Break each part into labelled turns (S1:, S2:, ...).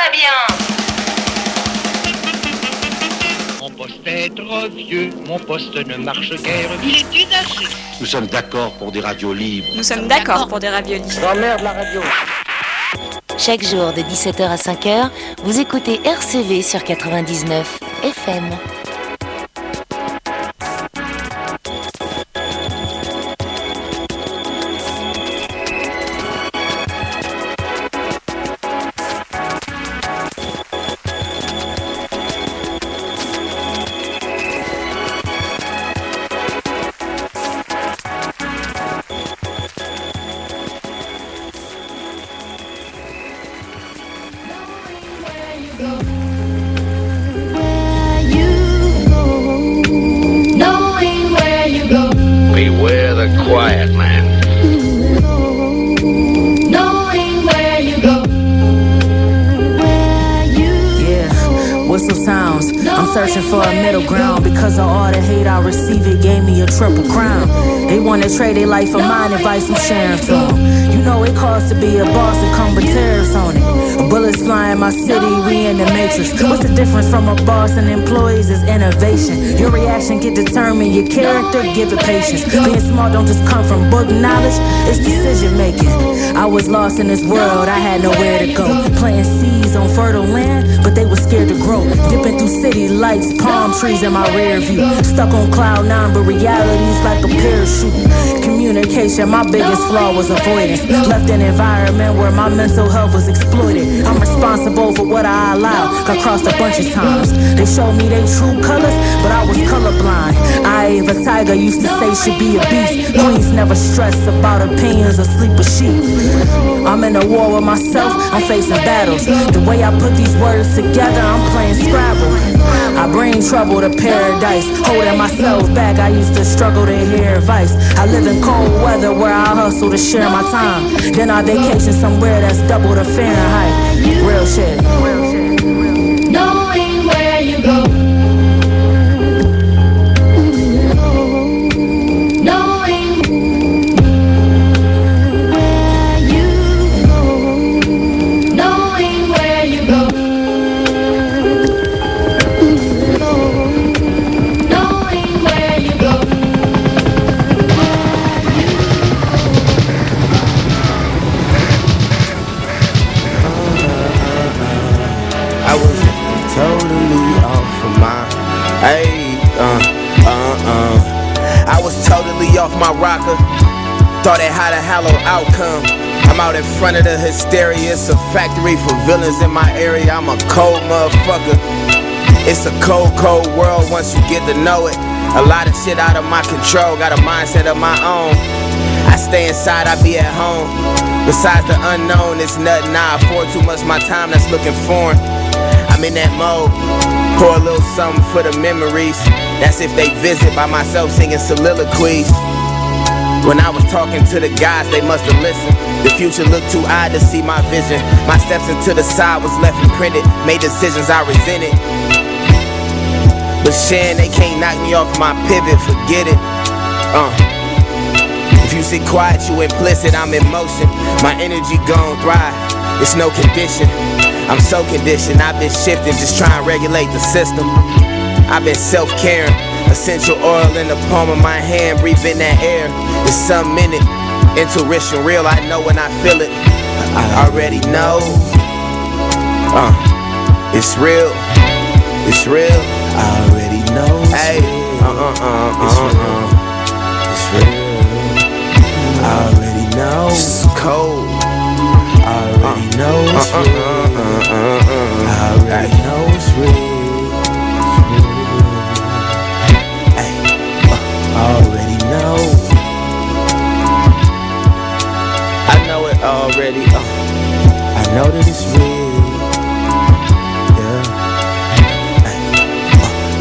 S1: va bien.
S2: Mon poste est trop vieux, mon poste ne marche guère, il est usagé.
S3: Nous sommes d'accord pour des radios libres.
S4: Nous sommes d'accord pour des raviolis.
S3: J'emmerde la radio.
S5: Chaque jour de 17h à 5h, vous écoutez RCV sur 99 FM.
S2: Beware the quiet man.
S6: Whistle sounds. I'm searching for a middle ground. Because of all the hate I receive, it gave me a triple crown. They wanna trade their life for mine, advice I'm sharing to them. You know it costs to be a boss and come with tariffs on it. Bullets fly in my city, we in the matrix. What's the difference from a boss and employees is innovation. Your reaction get determined, your character give it patience. Being smart don't just come from book knowledge, it's decision making. I was lost in this world, I had nowhere to go. Planting seeds on fertile land, but they were scared to grow. Dipping through city lights, palm trees in my rear view. Stuck on cloud nine, but reality's like a parachute. Communication, my biggest flaw was avoidance. Left an environment where my mental health was exploited. I'm responsible for what I allow. Got crossed a bunch of times. They showed me their true colors, but I was colorblind. Eye of a tiger used to say she'd be a beast. Queens never stress about opinions or sleep with sheep. I'm in a war with myself, I'm facing battles. The way I put these words together, I'm playing Scrabble. I bring trouble to paradise, holding myself back, I used to struggle to hear advice. I live in cold weather where I hustle to share my time. Then I vacation somewhere that's double the Fahrenheit. Real shit.
S7: Knowing where you go.
S8: I was totally off my rocker. Thought it had a hollow outcome. I'm out in front of the hysteria. It's a factory for villains in my area. I'm a cold motherfucker. It's a cold, cold world once you get to know it. A lot of shit out of my control. Got a mindset of my own. I stay inside, I be at home. Besides the unknown, it's nothing I afford too much my time that's looking foreign. I'm in that mode. Pour a little something for the memories. That's if they visit by myself singing soliloquies. When I was talking to the guys, they must have listened. The future looked too odd to see my vision. My steps into the side was left imprinted. Made decisions I resented. But Shan, they can't knock me off my pivot, forget it. If you sit quiet, you implicit, I'm in motion. My energy gon' thrive, it's no condition. I'm so conditioned, I've been shifting, just trying to regulate the system. I've been self-caring, essential oil in the palm of my hand, breathe in that air. There's something in it, intuition real, I know when I feel it. I already know, it's real, it's real. I already know, hey, it's real. I already know, it's cold. I already know it's real. I already know it's real. I already know. I know it already. I know that it's real. Yeah.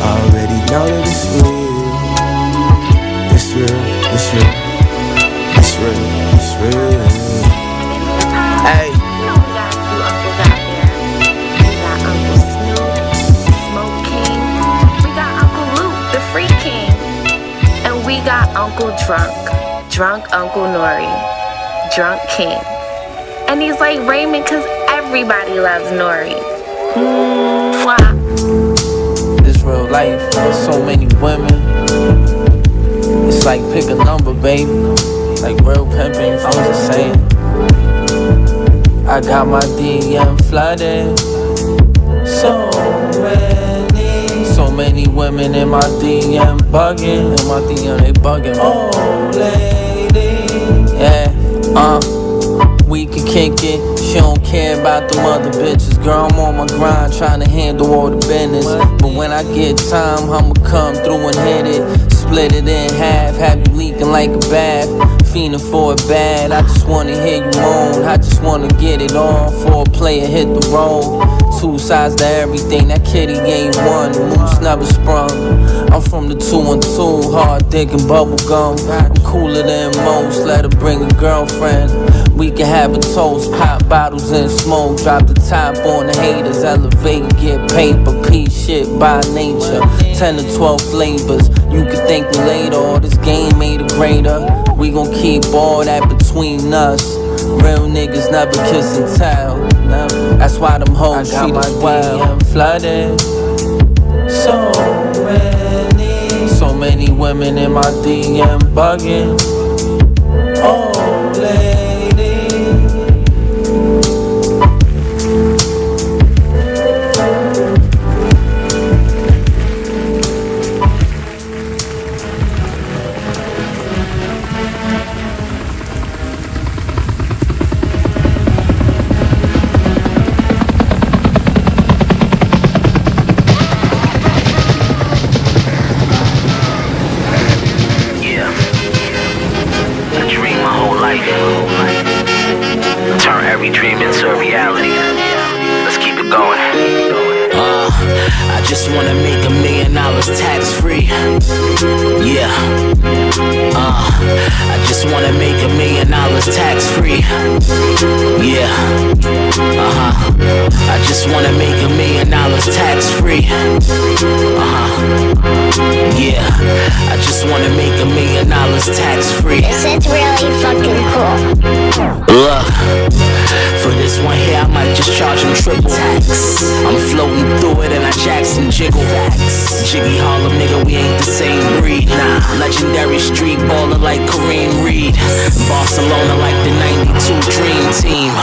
S8: I already know that it's real. It's real. It's real. It's real. It's real. Hey.
S9: You know we got a few uncles out there. We got Uncle Snoop, Smoke King. We got Uncle Luke, the Free King. And we got Uncle Drunk Uncle Nori, Drunk King. And he's like Raymond cause everybody loves Nori.
S1: This real life, so many women. It's like pick a number, baby. Like real pimping, I'm just saying. I got my DM flooded. So many women in my DM bugging. In my DM, they bugging. Oh, lady. Yeah, we can kick it. She don't care about them other bitches. Girl, I'm on my grind trying to handle all the business. But when I get time, I'ma come through and hit it. Split it in half, have you leaking like a bath. Fiending for it bad, I just wanna hear you moan. I just wanna get it on for a player hit the road. Two sides to everything, that kitty ain't one. The moose never sprung. I'm from the 212, hard digging bubble gum. I'm cooler than most, let her bring a girlfriend. We can have a toast, pop bottles and smoke. Drop the top on the haters, elevate, get paper. Piece shit by nature, 10 to 12 flavors. You can thank me later, all this game made it greater. We gon' keep all that between us. Real niggas never kiss and tell. That's why them hoes treat us well. I'm flooded. So many women in my DM bugging. Oh, lady. Jiggy Harlem, nigga, we ain't the same breed. Nah, legendary street baller like Kareem Reed. Barcelona like the 92 Dream Team.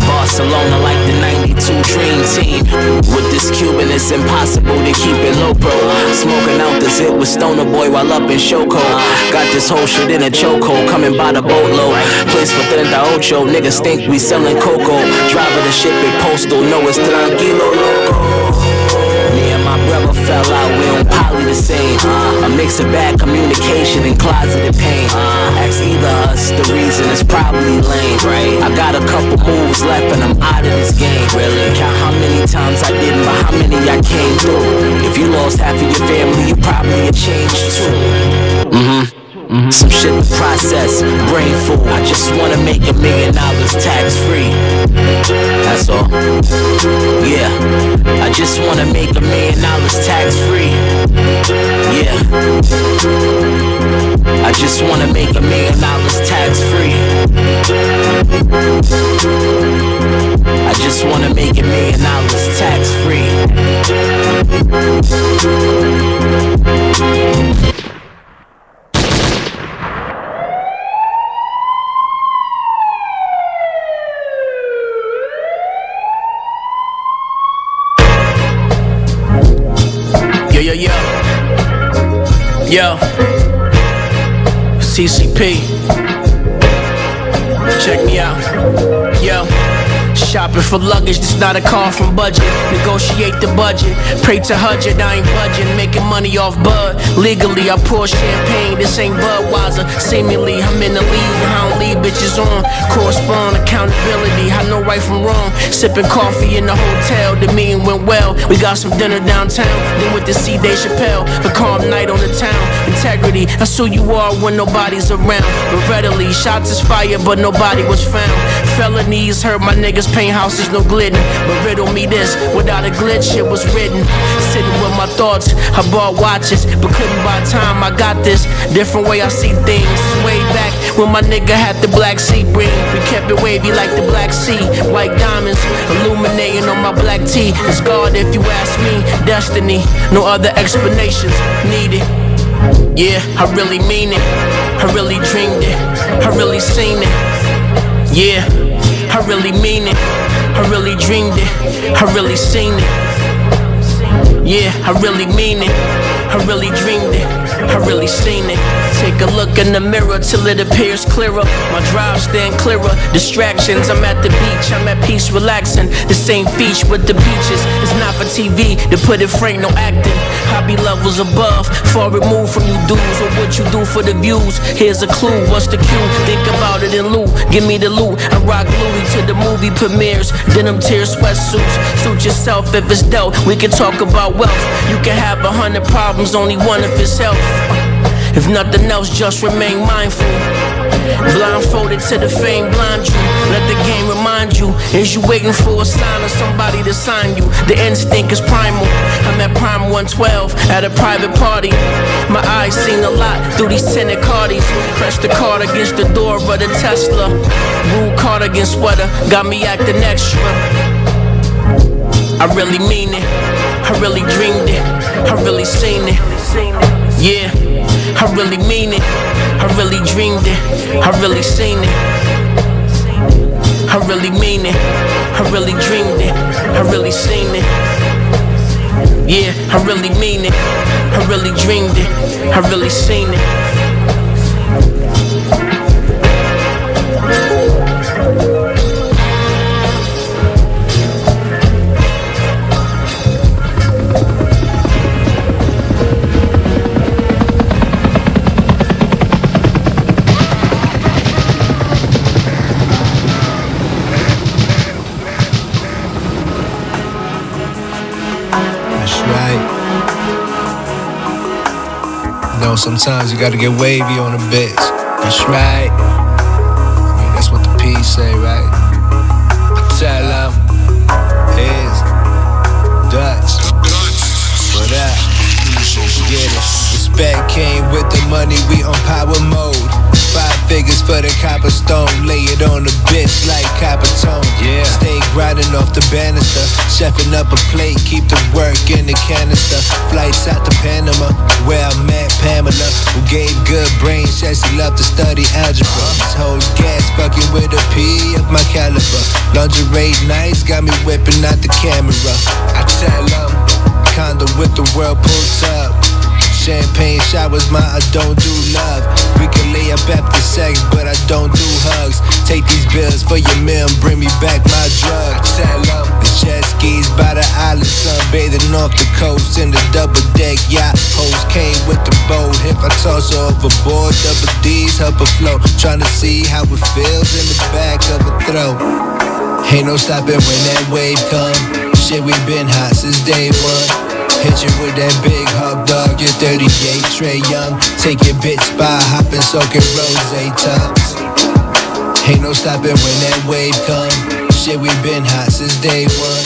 S1: Barcelona like the 92 Dream Team. With this Cuban, it's impossible to keep it low, bro. Smoking out the zip with Stoner Boy while up in Shoko. Got this whole shit in a chokehold, coming by the boatload. Place for 38, niggas think we selling cocoa. Driving the ship in postal, know it's tranquilo, loco. Me and my brother fell out, we don't poly the same. A mix of bad communication and closeted pain. Ask either us, the reason is probably lame, right? I got a couple moves left and I'm out of this game, really. Count how many times I didn't, but how many I came through. If you lost half of your family, you probably a changed too. Some shit to process, brain food. I just wanna make $1 million tax free. That's all. Yeah, I just wanna make $1 million tax free. Yeah, I just wanna make $1 million tax free. I just wanna make $1 million tax free. Yo, CCP, check me out. Yo, shopping for luggage, this not a car from budget. Negotiate the budget, pray to Hudget, I ain't budging. Making money off bud, legally I pour champagne. This ain't Budweiser, seemingly I'm in the league. I don't leave bitches on, correspond, accountability. I know right from wrong, sipping coffee in the hotel. The meeting went well, we got some dinner downtown. Then with the C. Dave Chappelle, a calm night on the town. Integrity
S4: integrity. That's who you are when nobody's around. But readily, shots is fired, but nobody was found. Felonies hurt my niggas, paint houses, no glidden. But riddle me this, without a glitch, it was written. Sitting with my thoughts, I bought watches, but couldn't buy time. I got this different way I see things. Way back when my nigga had the black sea ring, we kept it wavy like the Black Sea. White diamonds illuminating on my black tee. It's God if you ask me. Destiny, no other explanations needed. Yeah, I really mean it. I really dreamed it. I really seen it. Yeah, I really mean it. I really dreamed it. I really seen it. Yeah, I really mean it. I really dreamed it. I really seen it. Take a look in the mirror till it appears clearer. My drive stand clearer. Distractions, I'm at the beach. I'm at peace, relaxing. The same beach with the beaches. It's not for TV, to put it frank, no acting. Hobby levels above, far removed from you dudes or what you do for the views. Here's a clue, what's the cue? Think about it in lieu, give me the loot. I rock Louis to the movie premieres. Denim tear sweatsuits, suit yourself if it's dealt. We can talk about wealth. You can have 100 problems, only one if it's health. If nothing else, just remain mindful. Blindfolded to the fame blind you. Let the game remind you. Is you waiting for a sign or somebody to sign you? The instinct is primal. I'm at Prime 112 at a private party. My eyes seen a lot through these tinted Cardis. Press the card against the door of the Tesla. Rude cardigan sweater got me acting extra. I really mean it. I really dreamed it. I really seen it. Yeah, I really mean it. I really dreamed it. I really seen it. I really mean it. I really dreamed it. I really seen it. Yeah, I really mean it. I really dreamed it. I really seen it.
S7: Sometimes you gotta get wavy on a bitch. That's right. I mean, that's what the P say, right? I tell them, is Dutch. What up? Get it. Respect came with the money, we on power mode. 5 figures for the copper stone. Lay it on the bitch like copper tone. Yeah. Stay grinding off the banister. Chefing up a plate, keep the work in the canister. Flights out to Panama, where I met Pamela, who gave good brains. She loved to study algebra. These hoes gas fucking with a P of my caliber. Lingerie nights got me whipping out the camera. I tell them, condo with the whirlpool tub. Champagne showers, I don't do love. We can lay up after sex, but I don't do hugs. Take these bills for your meal and bring me back my drug. I tell them, the jet skis by the island, sunbathing off the coast in the double deck yacht. Hoes came with the boat. If I toss her overboard, double D's help her float. Tryna see how it feels in the back of her throat. Ain't no stopping when that wave come. Shit, we been hot since day one. Hit you with that big hog dog, you're 38, Trey Young. Take your bitch by hopping, soaking rose tops. Ain't no stopping when that wave come. Shit, we been hot since day one.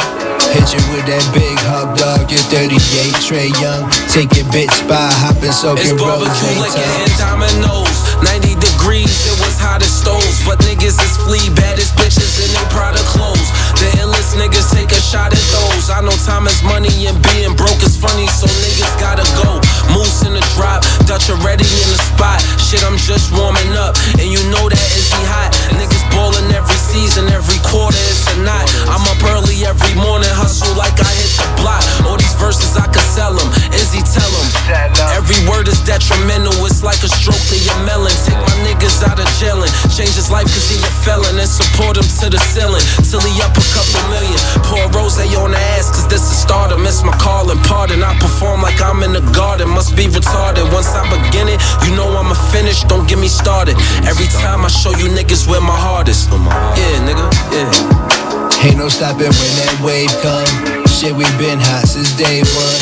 S7: Hit you with that big hog dog, you're 38, Trey Young. Take your bitch by hopping, soaking rose tops.
S10: It's dominoes, 90 degrees, it was hot as stoves. But niggas is flea, baddest bitches in they Prada clothes. The illest niggas take a shot at those. I know time is money and being broke is funny, so niggas gotta go. Moose in the drop, Dutch already in the spot. Shit, I'm just warming up, and you know that Izzy hot. Niggas ballin' every season, every quarter it's a knot. I'm up early every morning, hustle like I hit the block. All these verses I could sell them, Izzy tell them. Every word is detrimental, it's like a stroke to your melon. Take my niggas out of jailin', change his life cause he a felon, and support him to the ceiling, till he up a couple million. Pour rose on the ass cause this is stardom, it's my calling. Pardon, I perform like I'm in the garden, must be retarded. Once I begin it, you know I'ma finish, don't get me started. Every time I show you niggas where my heart is. Yeah, nigga, yeah.
S7: Ain't no stopping when that wave come. Shit, we been hot since day one.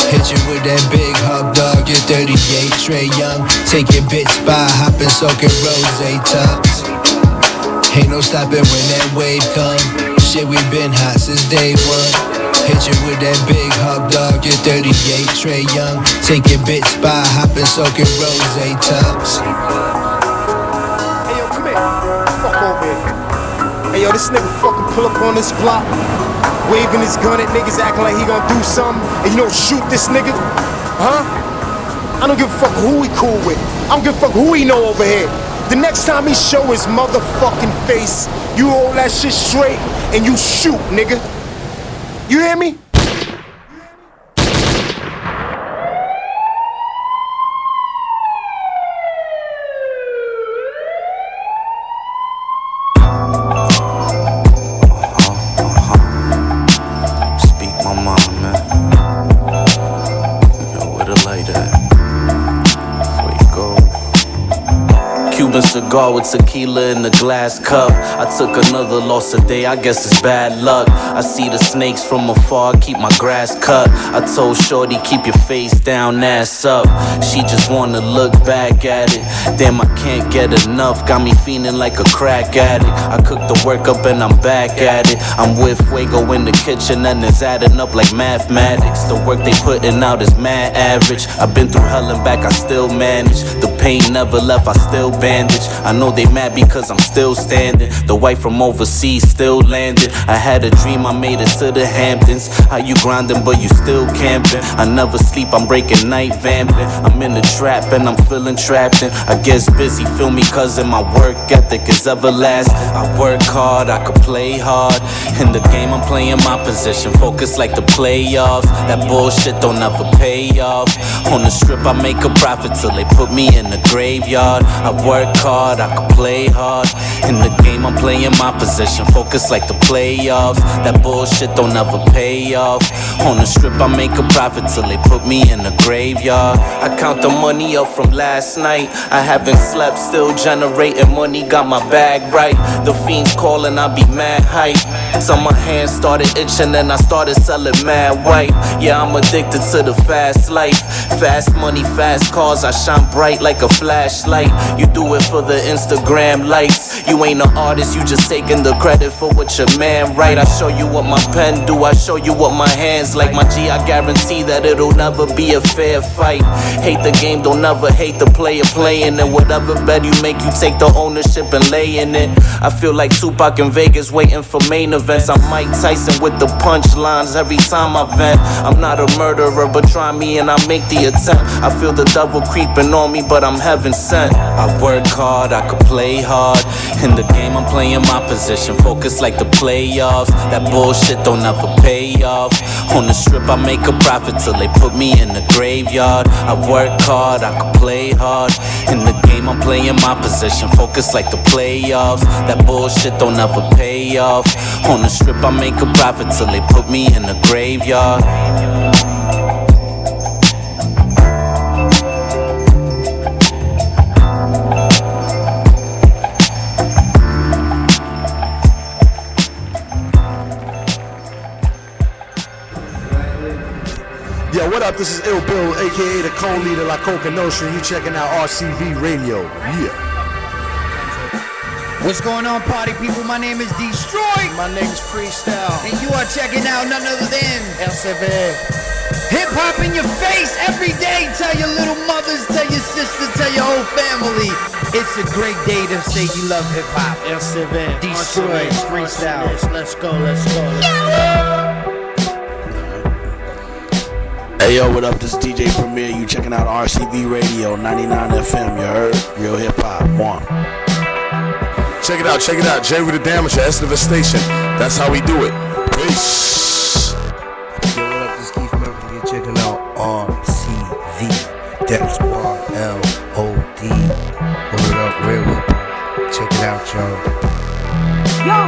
S7: Hit you with that big hug dog, you're 38, Trey Young. Take your bitch by hopping, soaking rose tops. Ain't no stopping when that wave come. Shit, we been hot since day one. Hit you with that big hug dog, you're 38, Trey Young. Take your bitch by hopping, soaking rose tops.
S8: Hey yo, come here. Fuck over here. Hey yo, this nigga fucking pull up on this block, waving his gun at niggas, acting like he gonna do something, and you don't shoot this nigga? Huh? I don't give a fuck who he cool with. I don't give a fuck who he know over here. The next time he show his motherfucking face, you hold that shit straight and you shoot, nigga. You hear me?
S1: Cigar with tequila in the glass cup. I took another loss today, I guess it's bad luck. I see the snakes from afar, keep my grass cut. I told Shorty, keep your face down, ass up. She just wanna look back at it. Damn, I can't get enough, got me feeling like a crack addict. I cook the work up and I'm back at it. I'm with Fuego in the kitchen and it's adding up like mathematics. The work they putting out is mad average. I've been through hell and back, I still manage. The pain never left, I still bandage. I know they mad because I'm still standing. The wife from overseas still landed. I had a dream, I made it to the Hamptons. How you grinding but you still camping? I never sleep, I'm breaking night vamping. I'm in the trap and I'm feeling trapped in. I guess busy, feel me cousin, my work ethic is everlasting. I work hard, I could play hard. In the game I'm playing my position, focus like the playoffs. That bullshit don't ever pay off. On the strip I make a profit till they put me in the graveyard. I work hard, I could play hard. In the game I'm playing my position, focus like the playoffs. That bullshit don't ever pay off. On the strip I make a profit till they put me in the graveyard. I count the money up from last night. I haven't slept, still generating money, got my bag right. The fiends calling, I be mad hype. So my hands started itching and I started selling mad white. Yeah, I'm addicted to the fast life. Fast money, fast cars, I shine bright like a flashlight. You do it for the Instagram likes. You ain't an artist, you just taking the credit for what your man write. I show you what my pen do, I show you what my hands like. My G, I guarantee that it'll never be a fair fight. Hate the game, don't never hate the player playing it. Whatever bet you make, you take the ownership and lay in it. I feel like Tupac in Vegas waiting for main events. I'm Mike Tyson with the punchlines every time I vent. I'm not a murderer, but try me and I make the attempt. I feel the devil creeping on me, but I'm heaven sent. I work hard, I could play hard. In the game I'm playing my position, focus like the playoffs. That bullshit don't ever pay off. On the strip I make a profit till they put me in the graveyard. I work hard, I could play hard. In the game I'm playing my position, focus like the playoffs. That bullshit don't ever pay off. On the strip I make a profit till they put me in the graveyard.
S11: Yo, what up? This is Ill Bill, aka the co-leader La Coca Nostra. You checking out RCV Radio. Yeah.
S12: What's going on, party people? My name is Destroy.
S8: My name is Freestyle.
S12: And you are checking out none other than
S8: RCV.
S12: Hip hop in your face every day. Tell your little mothers, tell your sister, tell your whole family. It's a great day to say you love hip hop.
S8: RCV.
S12: Destroy. Freestyle.
S8: Let's go, let's go.
S13: Hey yo, what up? This is DJ Premier. You checking out RCV Radio 99 FM. You heard? Real hip hop. One.
S11: Check it out. Jay with the Damager, Estivus Station. That's how we do it. Peace.
S14: Yo, what up? This is Keith Mercury. You're checking out RCV. Death Squad LOD. Hold it up, real hip hop. Check it out, y'all.
S15: Yo,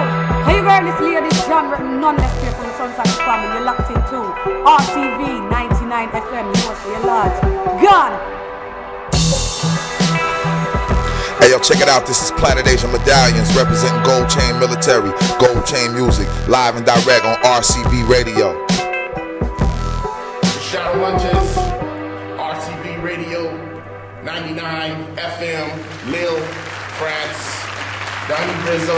S15: how you heard this lady genre none less here from the Sunshine Family? You're locked into RTV 99 FM. You must be a large gun.
S16: Hey yo, check it out. This is Planet Asia Medallions representing Gold Chain Military, Gold Chain Music, live and direct on RCV Radio.
S11: Lunches, RCV Radio, 99 FM, Lille, France, Donnie Rizzo,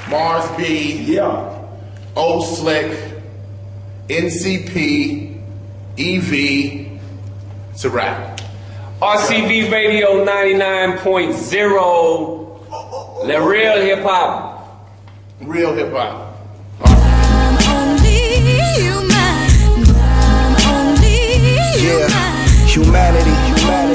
S11: Mars B, O Slick, NCP, EV, it's a wrap.
S17: RCV Radio 99.0, the real hip hop.
S11: Real hip hop.
S14: Yeah, humanity, human.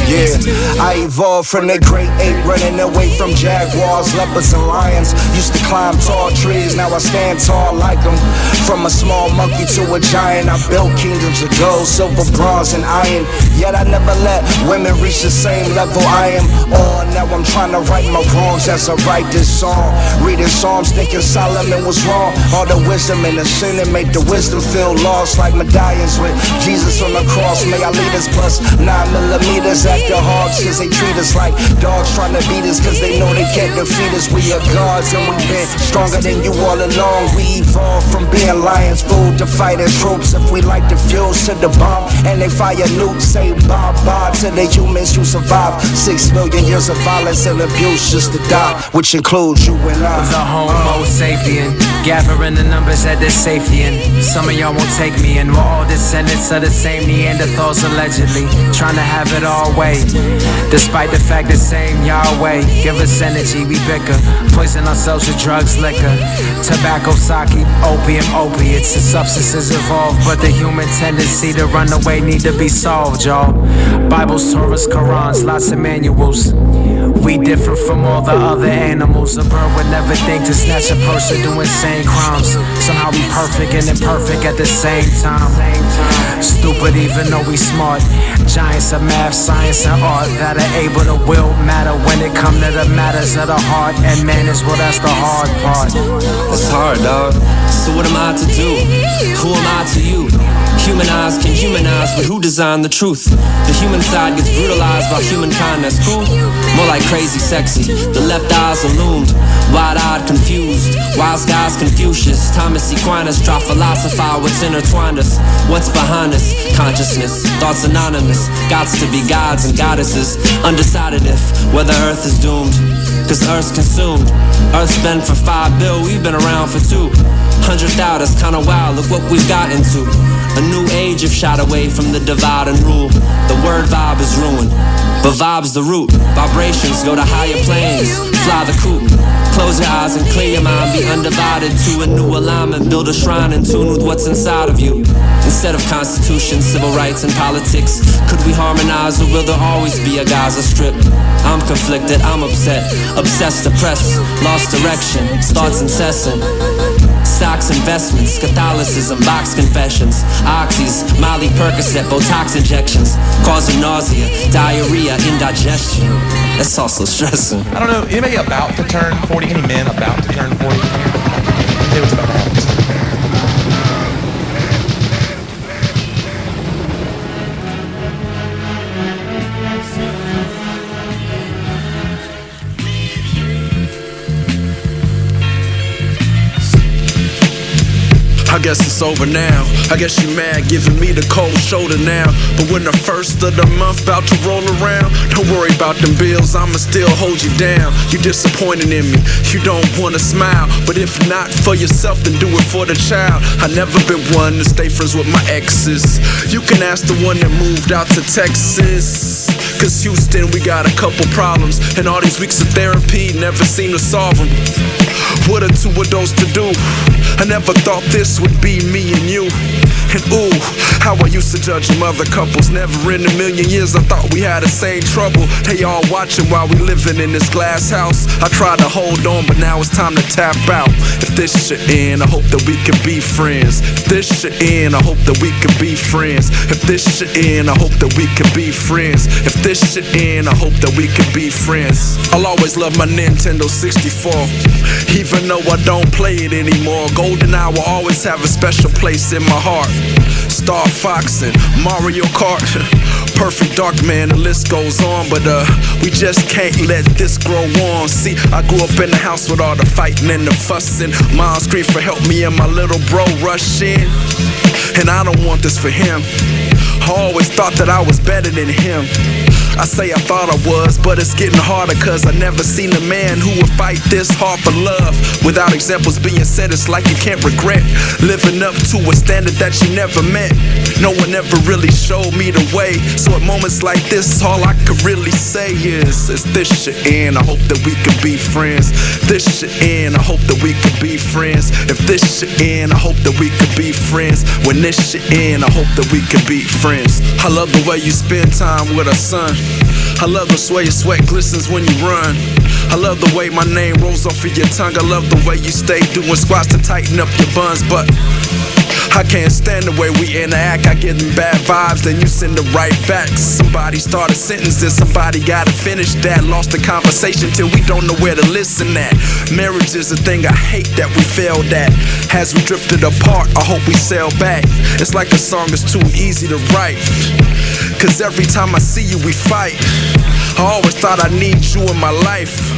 S14: Yeah, I evolved from the great ape, running away from jaguars, leopards, and lions. Used to climb tall trees, now I stand tall like them. From a small monkey to a giant, I built kingdoms of gold, silver, bronze, and iron. Yet I never let women reach the same level I am on. Now I'm trying to right my wrongs as I write this song. Reading Psalms, thinking Solomon was wrong. All the wisdom and the sin that make the wisdom feel lost, like medallions with Jesus on the cross. May I lead us plus 9mm at the hogs, cause they treat us like dogs trying to beat us, cause they know they can't defeat us. We are gods and we've been stronger than you all along. We evolved from being lions, food to fighting troops. If we like the fuse to the bomb and they fire nukes, say bye bye to the humans who survived 6 million years of violence and abuse just to die, which includes you and I.
S18: The Homo sapien, gathering the numbers at this safety, and some of y'all won't take me in. We're all descendants of the same Neanderthals allegedly, trying to have it all way. Despite the fact that same Yahweh give us energy, we bicker, poison ourselves with drugs, liquor, tobacco, sake, opium, opiates. The substances evolved, but the human tendency to run away need to be solved, y'all. Bibles, Torahs, Qurans, lots of manuals. We differ from all the other animals. A bird would never think to snatch a person doing insane crimes. Somehow we perfect and imperfect at the same time. Stupid even though we smart. Giants of math, science, and art that are able to will matter when it come to the matters of the heart. And man is well, that's the hard part.
S10: It's hard, dog. So what am I to do? Who am I to you? Humanize can humanize, but who designed the truth? The human side gets brutalized by humankind, that's cool. More like crazy sexy. The left eyes illumined, wide-eyed confused. Wise guys Confucius, Thomas Aquinas try philosophize what's intertwined us. What's behind us? Consciousness, thoughts anonymous. Gots to be gods and goddesses. Undecided if whether Earth is doomed, cause Earth's consumed. Earth's been for 5 bill, we've been around for 200,000. That's kinda wild, look what we've got into. A new age of shot away from the divide and rule. The word vibe is ruined, but vibe's the root. Vibrations go to higher planes, fly the coop. Close your eyes and clear your mind, be undivided to a new alignment. Build a shrine in tune with what's inside of you. Instead of constitution, civil rights, and politics, could we harmonize or will there always be a Gaza Strip? I'm conflicted, I'm upset, obsessed, depressed, lost direction, thoughts incessant. Stocks, investments, Catholicism, box confessions, oxys, Molly, Percocet, Botox injections, causing nausea, diarrhea, indigestion. That's also stressing.
S19: I don't know, anybody about to turn 40? Any men about to turn 40? Say what's about to happen.
S20: I guess it's over now. I guess you mad giving me the cold shoulder now. But when the first of the month about to roll around, don't worry about them bills, I'ma still hold you down. You disappointed in me, you don't wanna smile. But if not for yourself, then do it for the child. I never been one to stay friends with my exes. You can ask the one that moved out to Texas. Cause Houston, we got a couple problems, and all these weeks of therapy never seem to solve them. What are two of those to do? I never thought this would be me and you. And ooh, how I used to judge them other couples. Never in a million years I thought we had the same trouble. They all watching while we living in this glass house. I tried to hold on, but now it's time to tap out. If this shit end, I hope that we can be friends. If this shit end, I hope that we can be friends. If this shit end, I hope that we can be friends. If this shit end, I hope that we can be friends. I'll always love my Nintendo 64, even though I don't play it anymore. GoldenEye will always have a special place in my heart. Star Fox and Mario Kart, perfect dark man, the list goes on. But we just can't let this grow on. See, I grew up in the house with all the fighting and the fussing. Mom screamed for help, me and my little bro rush in. And I don't want this for him. I always thought that I was better than him. I say I thought I was, but it's getting harder, cause I never seen a man who would fight this hard for love. Without examples being set, it's like you can't regret living up to a standard that you never met. No one ever really showed me the way, so at moments like this, all I could really say is this shit end, I hope that we could be friends. This shit end, I hope that we could be friends. If this shit end, I hope that we could be friends. When this shit end, I hope that we could be friends. I love the way you spend time with a son. I love the way your sweat glistens when you run. I love the way my name rolls off of your tongue. I love the way you stay doing squats to tighten up your buns. But I can't stand the way we interact. I get them bad vibes, then you send it right back. Somebody start a sentence, then somebody gotta finish that. Lost the conversation till we don't know where to listen at. Marriage is a thing I hate that we failed at. As we drifted apart, I hope we sail back. It's like a song is too easy to write, cause every time I see you we fight. I always thought I need you in my life.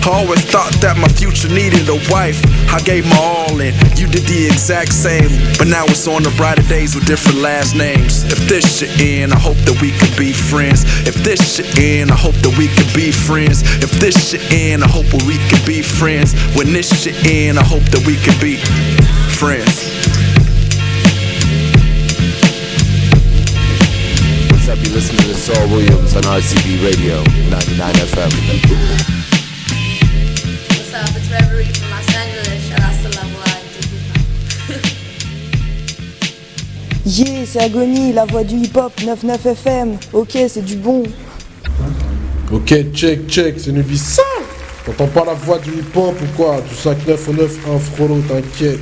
S20: I always thought that my future needed a wife. I gave my all and you did the exact same. But now it's on the brighter days with different last names. If this shit end, I hope that we could be friends. If this shit end, I hope that we could be friends. If this shit end, I hope that we could be friends. When this shit end, I hope that we could be friends.
S21: What's up, you listening to Saul Williams on RCB Radio, 99 FM.
S22: What's up, it's Reverie from Los Angeles. Shout out to La Voix.
S23: Yeah, c'est Agony, la voix du hip-hop, 99 FM. Ok, c'est du bon.
S24: Ok, check, c'est Nubissa. T'entends pas la voix du hip-hop ou quoi? Du 5-9 au 9-1, frollo, t'inquiète.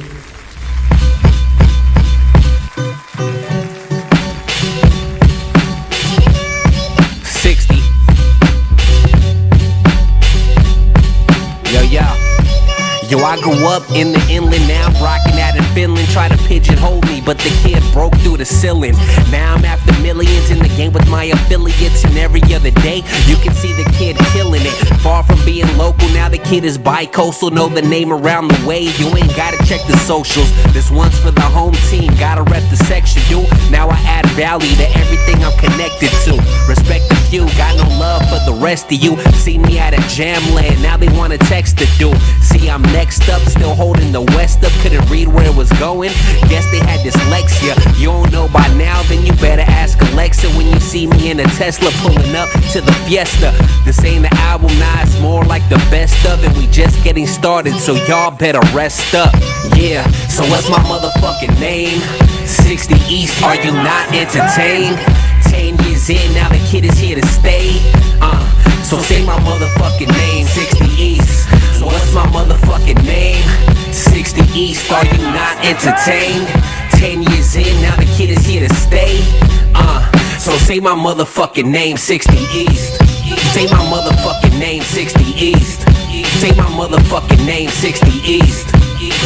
S25: Yo, I grew up in the inland, now I'm rocking out in Finland. Try to pigeonhole me, but the kid broke through the ceiling. Now I'm after millions in the game with my affiliates, and every other day you can see the kid killing it. Far from being local, now the kid is bi-coastal. Know the name around the way, you ain't gotta check the socials. This one's for the home team, gotta rep the section, dude. Now I add value to everything I'm connected to. Respect the few, got no love for the rest of you. See me at a jam land, now they wanna text the dude. See, I'm next up, still holding the west up. Couldn't read where it was going, guess they had dyslexia. You don't know by now, then you better ask Alexa. When you see me in a Tesla pulling up to the Fiesta. This ain't the album, nah, it's more like the best of it. We just getting started, so y'all better rest up. Yeah, so what's my motherfucking name? 60 East, are you not entertained? 10 years in, now the kid is here to stay. So say my motherfucking name, 60 East. So what's my motherfucking name? 60 East, are you not entertained? 10 years in, now the kid is here to stay. So say my motherfucking name, 60 East. Say my motherfucking name, 60 East. Say my motherfucking name, 60 East.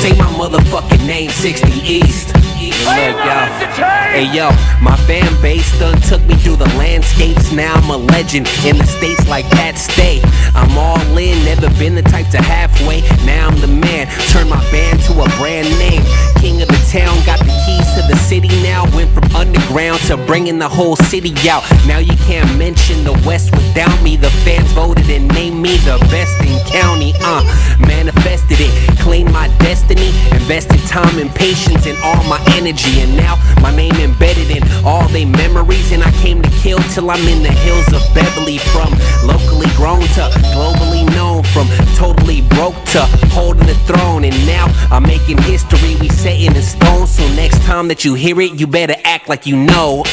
S25: Say my motherfucking name, 60 East. Look, yo. Hey, yo, my fan base done took me through the landscapes. Now I'm a legend in the States like Pat Stay. I'm all in, never been the type to halfway. Now I'm the man, turn my band to a brand name. King of the town, got the keys to the city now. Went from underground to bringing the whole city out. Now you can't mention the West without me. The fans voted and named me the best in county. Manifested it, claimed my destiny. Invested time and patience in all my energy. And now my name embedded in all they memories. And I came to kill till I'm in the hills of Beverly. From locally grown to globally known. From totally broke to holding the throne. And now I'm making history, we setting in stone. So next time that you hear it, you better act like you know.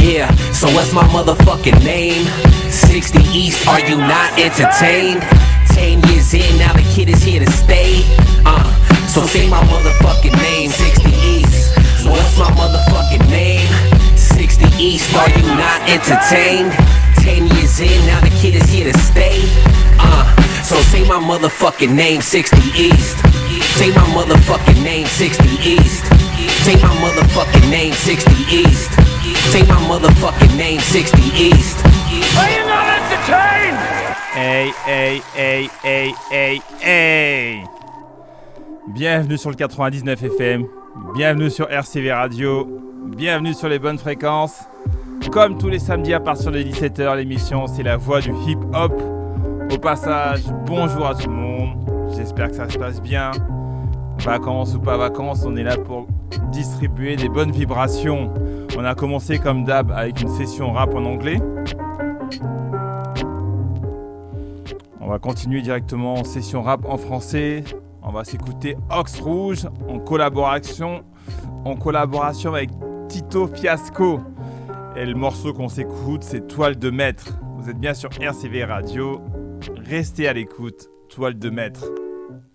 S25: Yeah, so what's my motherfucking name? 60 East, are you not entertained? 10 years in, now the kid is here to stay. So say my motherfucking name, 60 East. So what's my motherfucking name? 60 East, are you not entertained? 10 years in, now the kid is here to stay. So say my motherfucking name, 60 East. Say my motherfucking name, 60 East. Say my motherfucking name, 60 East. Say my motherfucking name 60 East.
S2: Are you not entertained?
S3: Hey, hey, hey, hey, hey, hey. Bienvenue sur le 99 FM, bienvenue sur RCV Radio, bienvenue sur les bonnes fréquences. Comme tous les samedis à partir de 17h, l'émission c'est la voix du hip-hop. Au passage, bonjour à tout le monde, j'espère que ça se passe bien. Vacances ou pas vacances, on est là pour distribuer des bonnes vibrations. On a commencé comme d'hab avec une session rap en anglais. On va continuer directement en session rap en français. On va s'écouter Ox Rouge en collaboration avec Tito Fiasco. Et le morceau qu'on s'écoute, c'est Toile de Maître. Vous êtes bien sur RCV Radio. Restez à l'écoute. Toile de Maître.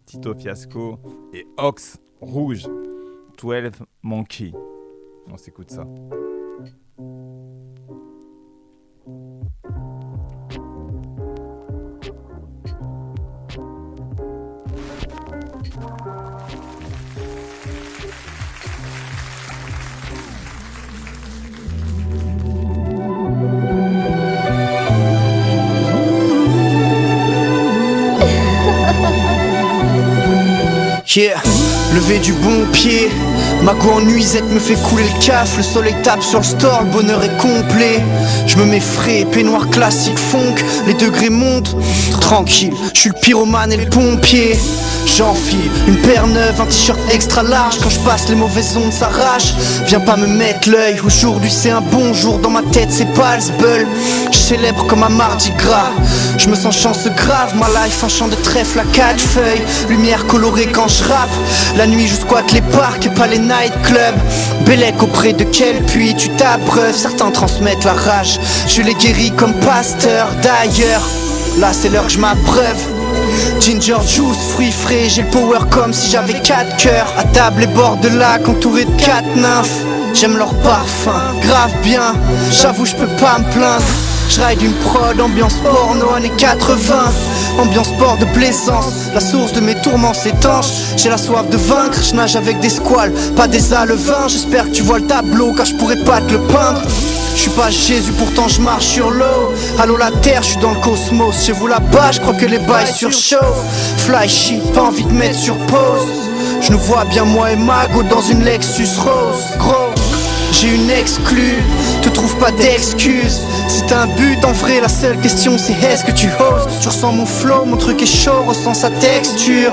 S3: Tito Fiasco et Ox Rouge. 12 Monkey. On s'écoute ça.
S5: Yeah, lever du bon pied. Ma go en nuisette me fait couler le caf. Le soleil tape sur le store, le bonheur est complet. Je me mets frais, peignoir classique funk. Les degrés montent, tranquille. Je suis le pyromane et le pompier. J'enfile une paire neuve, un t-shirt extra large. Quand je passe les mauvaises ondes s'arrachent. Viens pas me mettre l'œil, aujourd'hui c'est un bon jour. Dans ma tête c'est pas le sbeul. Je célèbre comme un mardi gras. Je me sens chance grave, ma life un champ de trèfle à 4 feuilles. Lumière colorée quand je rappe. La nuit je squatte les parcs et pas les nightclubs. Bellec auprès de quel puits tu t'abreuves. Certains transmettent la rage, je les guéris comme pasteur. D'ailleurs, là c'est l'heure que je m'abreuve. Ginger juice, fruits frais, j'ai le power comme si j'avais 4 cœurs. À table les bords de lac entourés de 4 nymphes. J'aime leur parfum, grave bien, j'avoue je peux pas me plaindre. J'ride une prod, ambiance porno années 80. Ambiance sport de plaisance, la source de mes tourments s'étanche. J'ai la soif de vaincre, je nage avec des squales, pas des alevins. J'espère que tu vois le tableau car je pourrais pas te le peindre. Je suis pas Jésus pourtant je marche sur l'eau. Allô la terre, je suis dans le cosmos. Chez vous là-bas, je crois que les bails surchauffent. Fly shit, pas envie de mettre sur pause. Je nous vois bien moi et Mago dans une Lexus rose. Gros, j'ai une exclue, te trouve pas d'excuses. Si t'as un but en vrai, la seule question c'est est-ce que tu oses. Tu ressens mon flow, mon truc est chaud, ressens sa texture.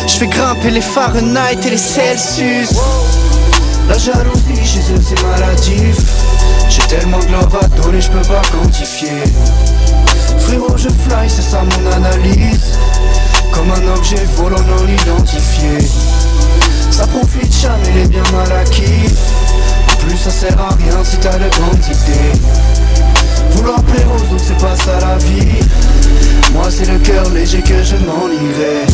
S5: Je fais grimper les Fahrenheit et les Celsius. La jalousie chez eux c'est maladif. J'ai tellement de love à donner, je peux pas quantifier. Frérot je fly, c'est ça mon analyse. Comme un objet volant non identifié. Ça profite jamais les biens mal acquis. Plus ça sert à rien si t'as de grandes idées. Vouloir plaire aux autres c'est pas ça la vie. Moi c'est le cœur léger que je m'en irai.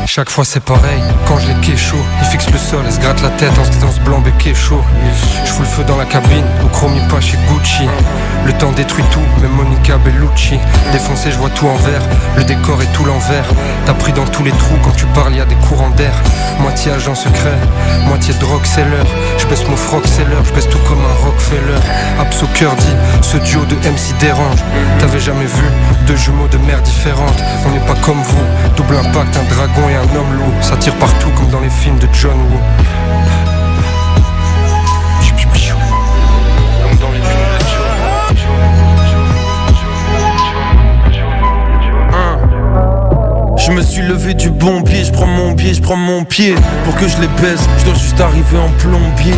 S6: Chaque fois c'est pareil, quand je les kécho, il fixe le sol et se gratte la tête en se disant ce blanc bec est chaud. Je fous le feu dans la cabine, au chromie pas chez Gucci. Le temps détruit tout, même Monica Bellucci. Défoncé je vois tout en vert, le décor est tout l'envers. T'as pris dans tous les trous, quand tu parles y'a des courants d'air. Moitié agent secret, moitié drogue seller. Je baisse mon froc seller, je baisse tout comme un Rockefeller. Abso cœur dit, ce duo de MC dérange. T'avais jamais vu deux jumeaux de mères différentes. On n'est pas comme vous, double impact, un dragon et un homme loup. Ça tire partout comme dans les films de John Woo.
S9: Je me suis levé du bon pied, je prends mon pied, je prends mon pied. Pour que je les baisse, je dois juste arriver en plombier.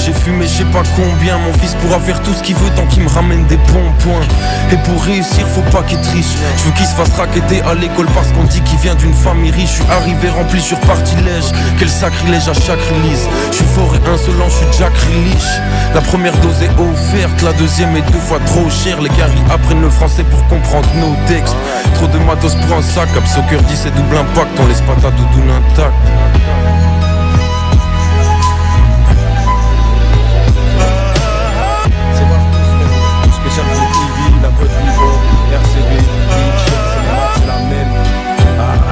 S9: J'ai fumé je sais pas combien. Mon fils pourra faire tout ce qu'il veut tant qu'il me ramène des bons points. Et pour réussir faut pas qu'il triche. Je veux qu'il se fasse racketter à l'école parce qu'on dit qu'il vient d'une famille riche. Je suis arrivé rempli, je suis reparti lèche. Quel sacrilège à chaque release. Je suis fort et insolent, je suis Jack Grealish. La première dose est offerte, la deuxième est 2 fois trop chère. Les gars ils apprennent le français pour comprendre nos textes. Trop de matos pour un sac, Absoccer dit c'est double impact. On laisse pas ta doudoune intacte.
S1: Spécial pour TV, la boîte hip-hop, RCV, Beach, c'est la même.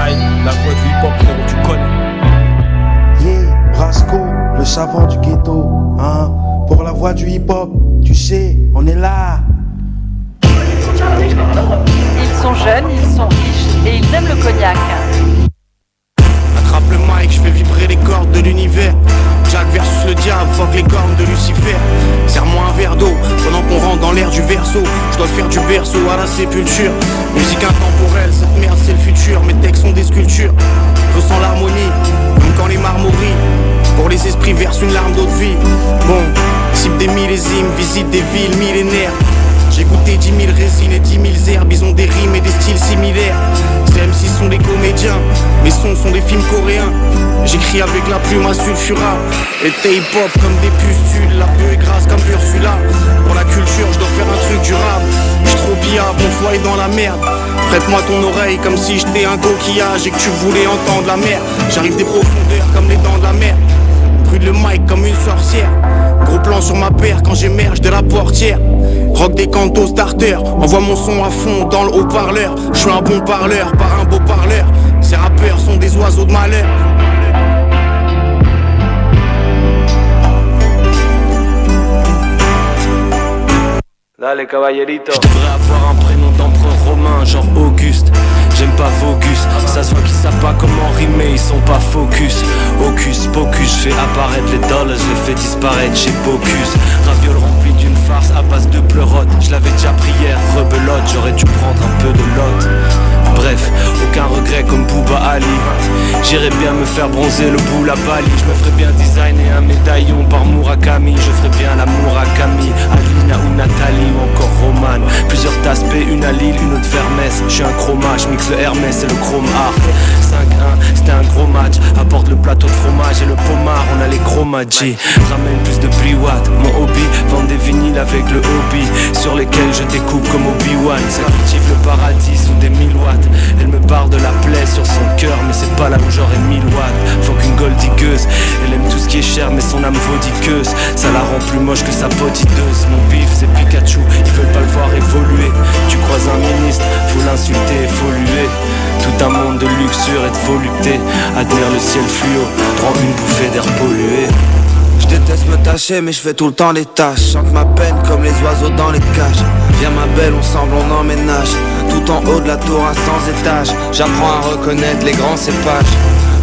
S1: Aïe, la boîte hip-hop, frérot, tu connais.
S13: Yeah, Brasco, le savant du ghetto, hein. Pour la voix du hip-hop, tu sais, on est là.
S4: Ils sont jeunes, ils sont riches et ils aiment le cognac.
S13: Attrape le mic, je fais vibrer les cordes de l'univers. Jack versus le diable, fuck les cornes de Lucifer. Serre-moi un verre d'eau pendant qu'on rentre dans l'air du verso. Je dois faire du berceau à la sépulture. Musique intemporelle, cette merde c'est le futur. Mes textes sont des sculptures. Je ressens l'harmonie, comme quand les marmories pour les esprits versent une larme d'eau de vie. Bon, cible des millésimes, visite des villes millénaires. J'ai goûté 10 000 résines et 10 000 herbes. Ils ont des rimes et des styles similaires. Ces MC sont des comédiens, mes sons sont des films coréens. J'écris avec la plume à sulfura. Et t'es hip-hop comme des pustules. La peau est grasse comme Ursula. Pour la culture je dois faire un truc durable. J'suis trop piave, mon foie est dans la merde. Prête-moi ton oreille comme si j'étais un coquillage et que tu voulais entendre la mer. J'arrive des profondeurs comme les dents de la mer. Brûle le mic comme une sorcière. Gros plan sur ma paire quand j'émerge de la portière. Rock des cantos starter, envoie mon son à fond dans le haut-parleur. Je suis un bon parleur, pas un beau parleur. Ces rappeurs sont des oiseaux de malheur.
S1: Dale, caballerito.
S10: Je devrais avoir un prénom d'emprunt romain, genre Auguste. J'aime pas Vogus, ça se voit qu'ils savent pas comment rimer, ils sont pas focus. Hocus pocus, je fais apparaître les dollars, je les fais disparaître chez Bocuse. Raviole rempli d'une farce à base de pleurote. Je l'avais déjà pris hier, rebelote, j'aurais dû prendre un peu de lot. Bref, aucun regret comme Booba Ali. J'irais bien me faire bronzer le boule à Bali. Je me ferais bien designer un médaillon par Murakami. Je ferais bien la Murakami, Alina ou Nathalie ou encore Romane. Plusieurs tasses P, une à Lille, une autre Hermès. Je suis un chroma, je mixe le Hermès et le Chrome Art. 5-1, c'était un gros match. Apporte le plateau de fromage et le pomard, on a les chromagie. Ramène plus de Bliwatt, mon hobby. Vendre des vinyles avec le hobby sur lesquels je découpe comme Obi-Wan. Ça cultive le paradis sous des 1000 watts. Elle me parle de la plaie sur son cœur, mais c'est pas là où j'aurais 1000 watts. Faut qu'une gold digueuse, elle aime tout ce qui est cher, mais son âme vaudiqueuse. Ça la rend plus moche que sa potiteuse. Mon bif c'est Pikachu, ils veulent pas le voir évoluer. Tu croises un ministre, faut l'insulter et faut luer. Tout un monde de luxure et de volupté. Admire le ciel fluo, prends une bouffée d'air pollué.
S14: Je déteste me tâcher mais je fais tout le temps les tâches. Chante ma peine comme les oiseaux dans les cages. Viens ma belle, ensemble on emménage. Tout en haut de la tour à 100 étages. J'apprends à reconnaître les grands cépages.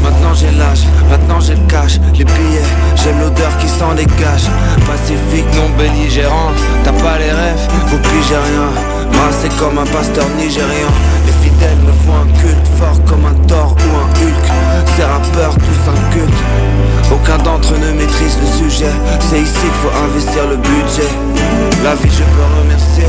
S14: Maintenant j'ai l'âge, maintenant j'ai le cash. Les billets, j'aime l'odeur qui s'en dégage. Pacifique, non belligérant. T'as pas les rêves, vous pigez rien. Moi c'est comme un pasteur nigérian. Les fidèles me font un culte fort comme un Thor ou un Hulk. Ces rappeurs tous un culte. Aucun d'entre eux ne maîtrise le sujet. C'est ici qu'il faut investir le budget. La vie je peux remercier.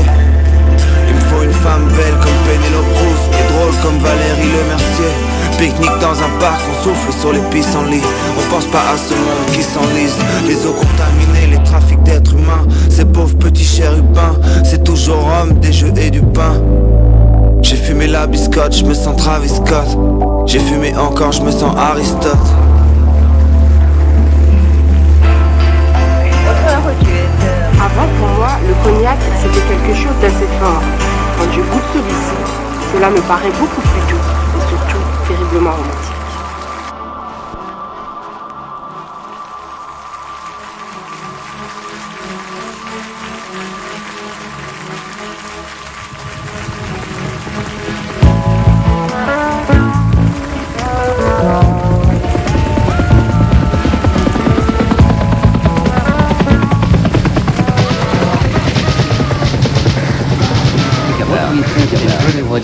S14: Il me faut une femme belle comme Pénélope Cruz et drôle comme Valérie Lemercier. Pique-nique dans un parc, on souffle sur les pissenlits. On pense pas à ce monde qui s'enlise. Les eaux contaminées, les trafics d'êtres humains. Ces pauvres petits chérubins. C'est toujours homme, des jeux et du pain. J'ai fumé la biscotte, je me sens Travis Scott. J'ai fumé encore, je me sens Aristote.
S7: Avant, pour moi, le cognac, c'était quelque chose d'assez fort. Quand je goûte celui-ci, cela me paraît beaucoup plus doux et surtout terriblement romantique.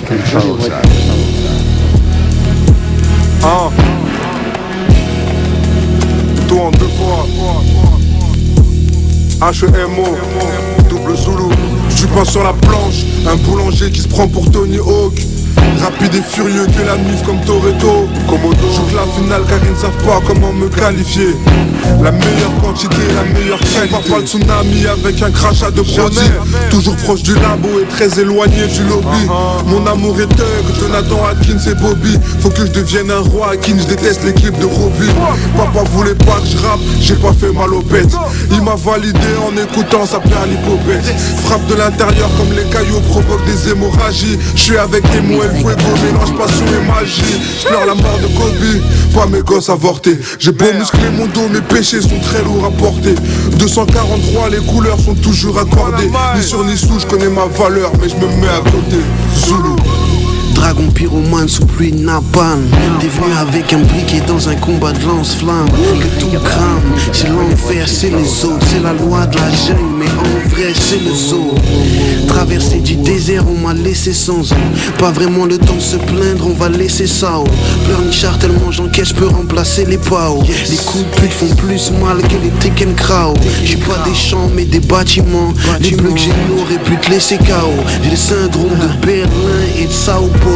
S8: Controls us.
S11: Tout en deux fois.
S8: H-E-M-O, double Zulu. Je suis pas sur la planche, un boulanger qui se prend pour Tony Hawk. Rapide et furieux que la mif comme Toretto. Joue que la finale car ils ne savent pas comment me qualifier. La meilleure quantité, la meilleure qualité. Pas de tsunami avec un crachat de produit. Toujours proche du labo et très éloigné du lobby. Mon amour est thug, Jonathan Atkins et Bobby. Faut que je devienne un roi Atkins, je déteste l'équipe de Robbie. Papa voulait pas que je rappe, j'ai pas fait mal aux bêtes. Il m'a validé en écoutant sa perlipopette. Frappe de l'intérieur comme les cailloux provoquent des hémorragies. Je suis avec les mots, El Fuego, mélange passion et magie. Je pleure la mort de Kobe, pas mes gosses avortés. J'ai beau muscler mon dos, mes péchés sont très lourds à porter. 243, les couleurs sont toujours accordées. Ni sur ni sous, je connais ma valeur, mais je me mets à côté. Zulu.
S13: Dragon pyromane sous pluie de napalm. T'es venu avec un briquet dans un combat de lance-flamme. Que tout crame, c'est l'enfer, c'est les autres. C'est la loi de la jungle, mais en vrai c'est le zoo. Traversée du désert, on m'a laissé sans eau. Pas vraiment le temps de se plaindre, on va laisser ça haut. Pleurnichard tellement j'encaisse, je peux remplacer les PAO. Les coups de pute font plus mal que les Tekken Crow. J'ai pas des champs mais des bâtiments. Les bleus que j'ai auraient pu te laisser KO. J'ai le syndrome de Berlin et de Sao Paulo.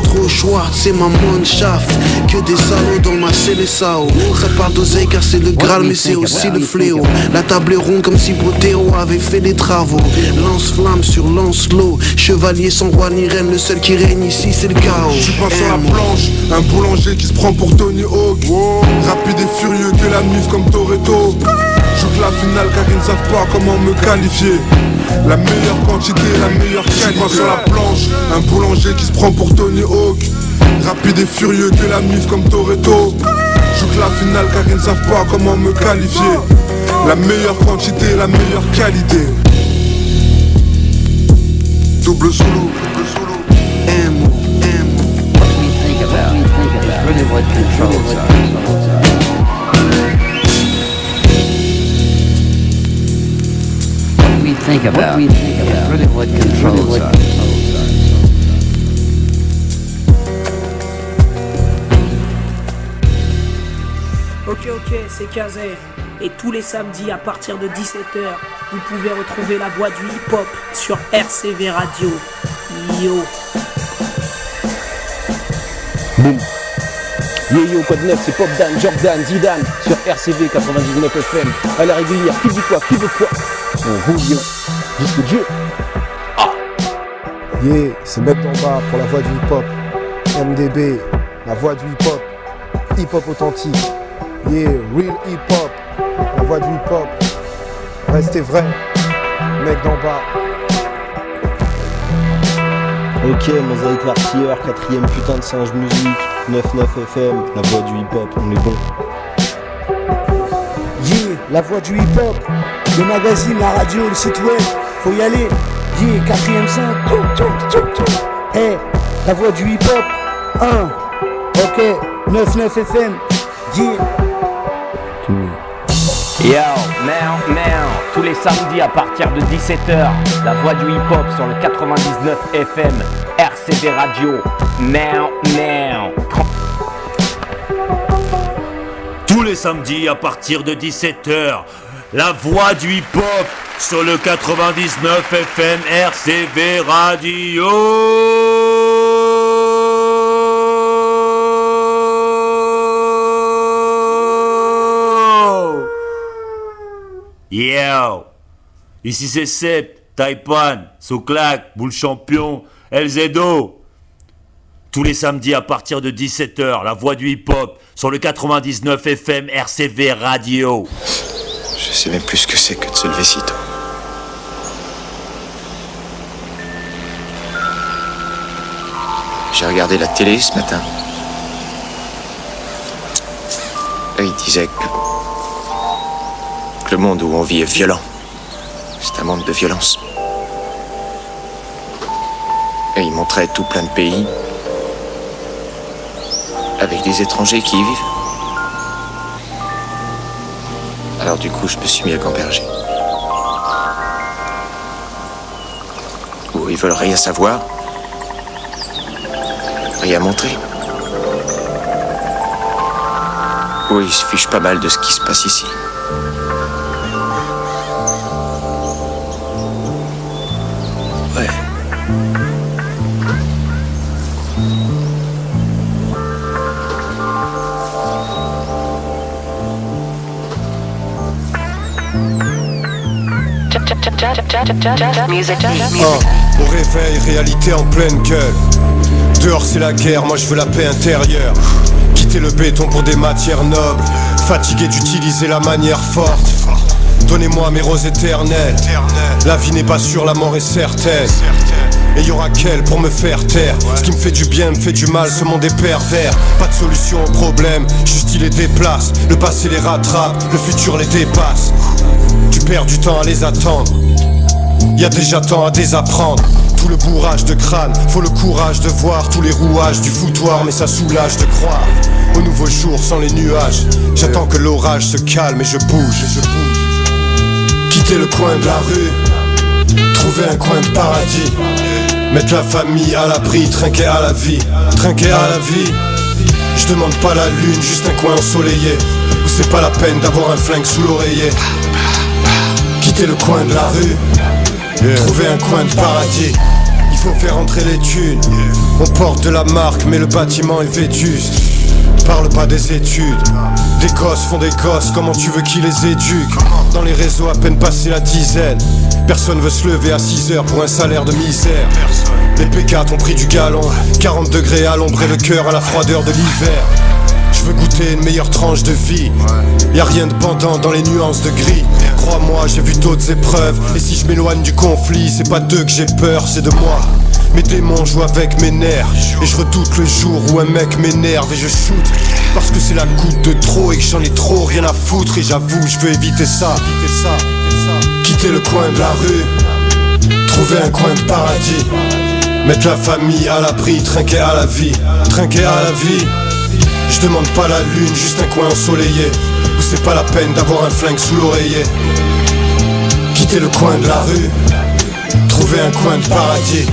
S13: Trop Schwartz, c'est ma shaft. Que des salauds dans ma Célessao. Ça part d'oseille car c'est le Graal mais c'est aussi le fléau. La table est ronde comme si Botéo avait fait des travaux. Lance-flamme sur Lancelot. Chevalier sans roi ni reine, le seul qui règne ici c'est le chaos.
S8: Je suis pas sur la planche, un boulanger qui se prend pour Tony Hawk. Rapide et furieux que la mif comme Toretto. Joue que la finale car ils ne savent pas comment me qualifier. La meilleure quantité, la meilleure qualité. Je suis pas sur la planche, un boulanger qui se prend pour Tony Hawk. Rapide et furieux que la mif comme Toretto. Joue que la finale car ils ne savent pas comment me qualifier. La meilleure quantité, la meilleure qualité. Double Zulu, double Zulu.
S13: M.O.
S12: What we think about is really what controls us. What we think about is really what controls us.
S15: Ok, c'est Kazer. Et tous les samedis à partir de 17h, vous pouvez retrouver la voix du hip-hop sur RCV Radio. Yo.
S16: Boum. Yo, code 9, c'est Pop Dan, Jordan, Zidane sur RCV 99 FM. À la régulière, qui dit quoi, qui veut quoi? On roule, yo. Jusqu'au Dieu. Ah.
S17: Yeah, c'est Mec d'en bas pour la voix du hip-hop. MDB, la voix du hip-hop. Hip-hop authentique. Yeah, real hip-hop. La voix du hip-hop. Restez vrai. Mec d'en bas.
S26: Ok, Mosaïque l'artilleur, 4ème putain de singe musique, 99 FM, la voix du hip-hop, on est bon.
S27: Yeah, la voix du hip-hop, le magazine, la radio, le site web, faut y aller. Yeah, 4ème singe, hey, la voix du hip-hop, 1, ok, 99 FM, yeah.
S28: Yo, now, tous les samedis à partir de 17h, la voix du hip-hop sur le 99 FM, RCV Radio, now.
S29: Tous les samedis à partir de 17h, la voix du hip-hop sur le 99 FM, RCV Radio. Yo, ici c'est Sept, Taipan, Soclac, Boule Champion, LZO. Tous les samedis à partir de 17h, la voix du hip-hop sur le 99 FM RCV Radio.
S30: Je sais même plus ce que c'est que de se lever si tôt. J'ai regardé la télé ce matin. Et il disait que le monde où on vit est violent. C'est un monde de violence. Et il montrait tout plein de pays avec des étrangers qui y vivent. Alors du coup, je me suis mis à gamberger. Où ils veulent rien savoir, rien montrer. Où ils se fichent pas mal de ce qui se passe ici.
S1: Au réveil, réalité en pleine gueule. Dehors c'est la guerre, moi je veux la paix intérieure. Quitter le béton pour des matières nobles. Fatigué d'utiliser la manière forte. Donnez-moi mes roses éternelles. La vie n'est pas sûre, la mort est certaine. Et y'aura qu'elle pour me faire taire. Ce qui me fait du bien me fait du mal, ce monde est pervers. Pas de solution au problème, juste il les déplace. Le passé les rattrape, le futur les dépasse. Tu perds du temps à les attendre. Y'a déjà temps à désapprendre. Tout le bourrage de crâne, faut le courage de voir tous les rouages du foutoir, mais ça soulage de croire au nouveau jour sans les nuages. J'attends que l'orage se calme et je bouge. Quitter le coin de la rue, trouver un coin de paradis. Mettre la famille à l'abri, trinquer à la vie. Trinquer à la vie. Je demande pas la lune, juste un coin ensoleillé où c'est pas la peine d'avoir un flingue sous l'oreiller. Quitter le coin de la rue, trouver un coin de paradis. Il faut faire entrer les thunes. On porte de la marque mais le bâtiment est vétuste. Parle pas des études. Des gosses font des gosses, comment tu veux qu'ils les éduquent? Dans les réseaux à peine passé la dizaine. Personne veut se lever à 6h pour un salaire de misère. Les P4 ont pris du galon. 40 degrés à l'ombre et le cœur à la froideur de l'hiver. Je veux goûter une meilleure tranche de vie. Y'a rien de pendant dans les nuances de gris. Crois-moi, j'ai vu d'autres épreuves. Et si je m'éloigne du conflit, c'est pas d'eux que j'ai peur, c'est de moi. Mes démons jouent avec mes nerfs. Et je redoute le jour où un mec m'énerve et je shoot. Parce que c'est la goutte de trop et que j'en ai trop rien à foutre. Et j'avoue, je veux éviter ça. Quitter le coin de la rue, trouver un coin de paradis. Mettre la famille à l'abri, trinquer à la vie. Trinquer à la vie. Je demande pas la lune, juste un coin ensoleillé où c'est pas la peine d'avoir un flingue sous l'oreiller. Quitter le coin de la rue, trouver un coin de paradis.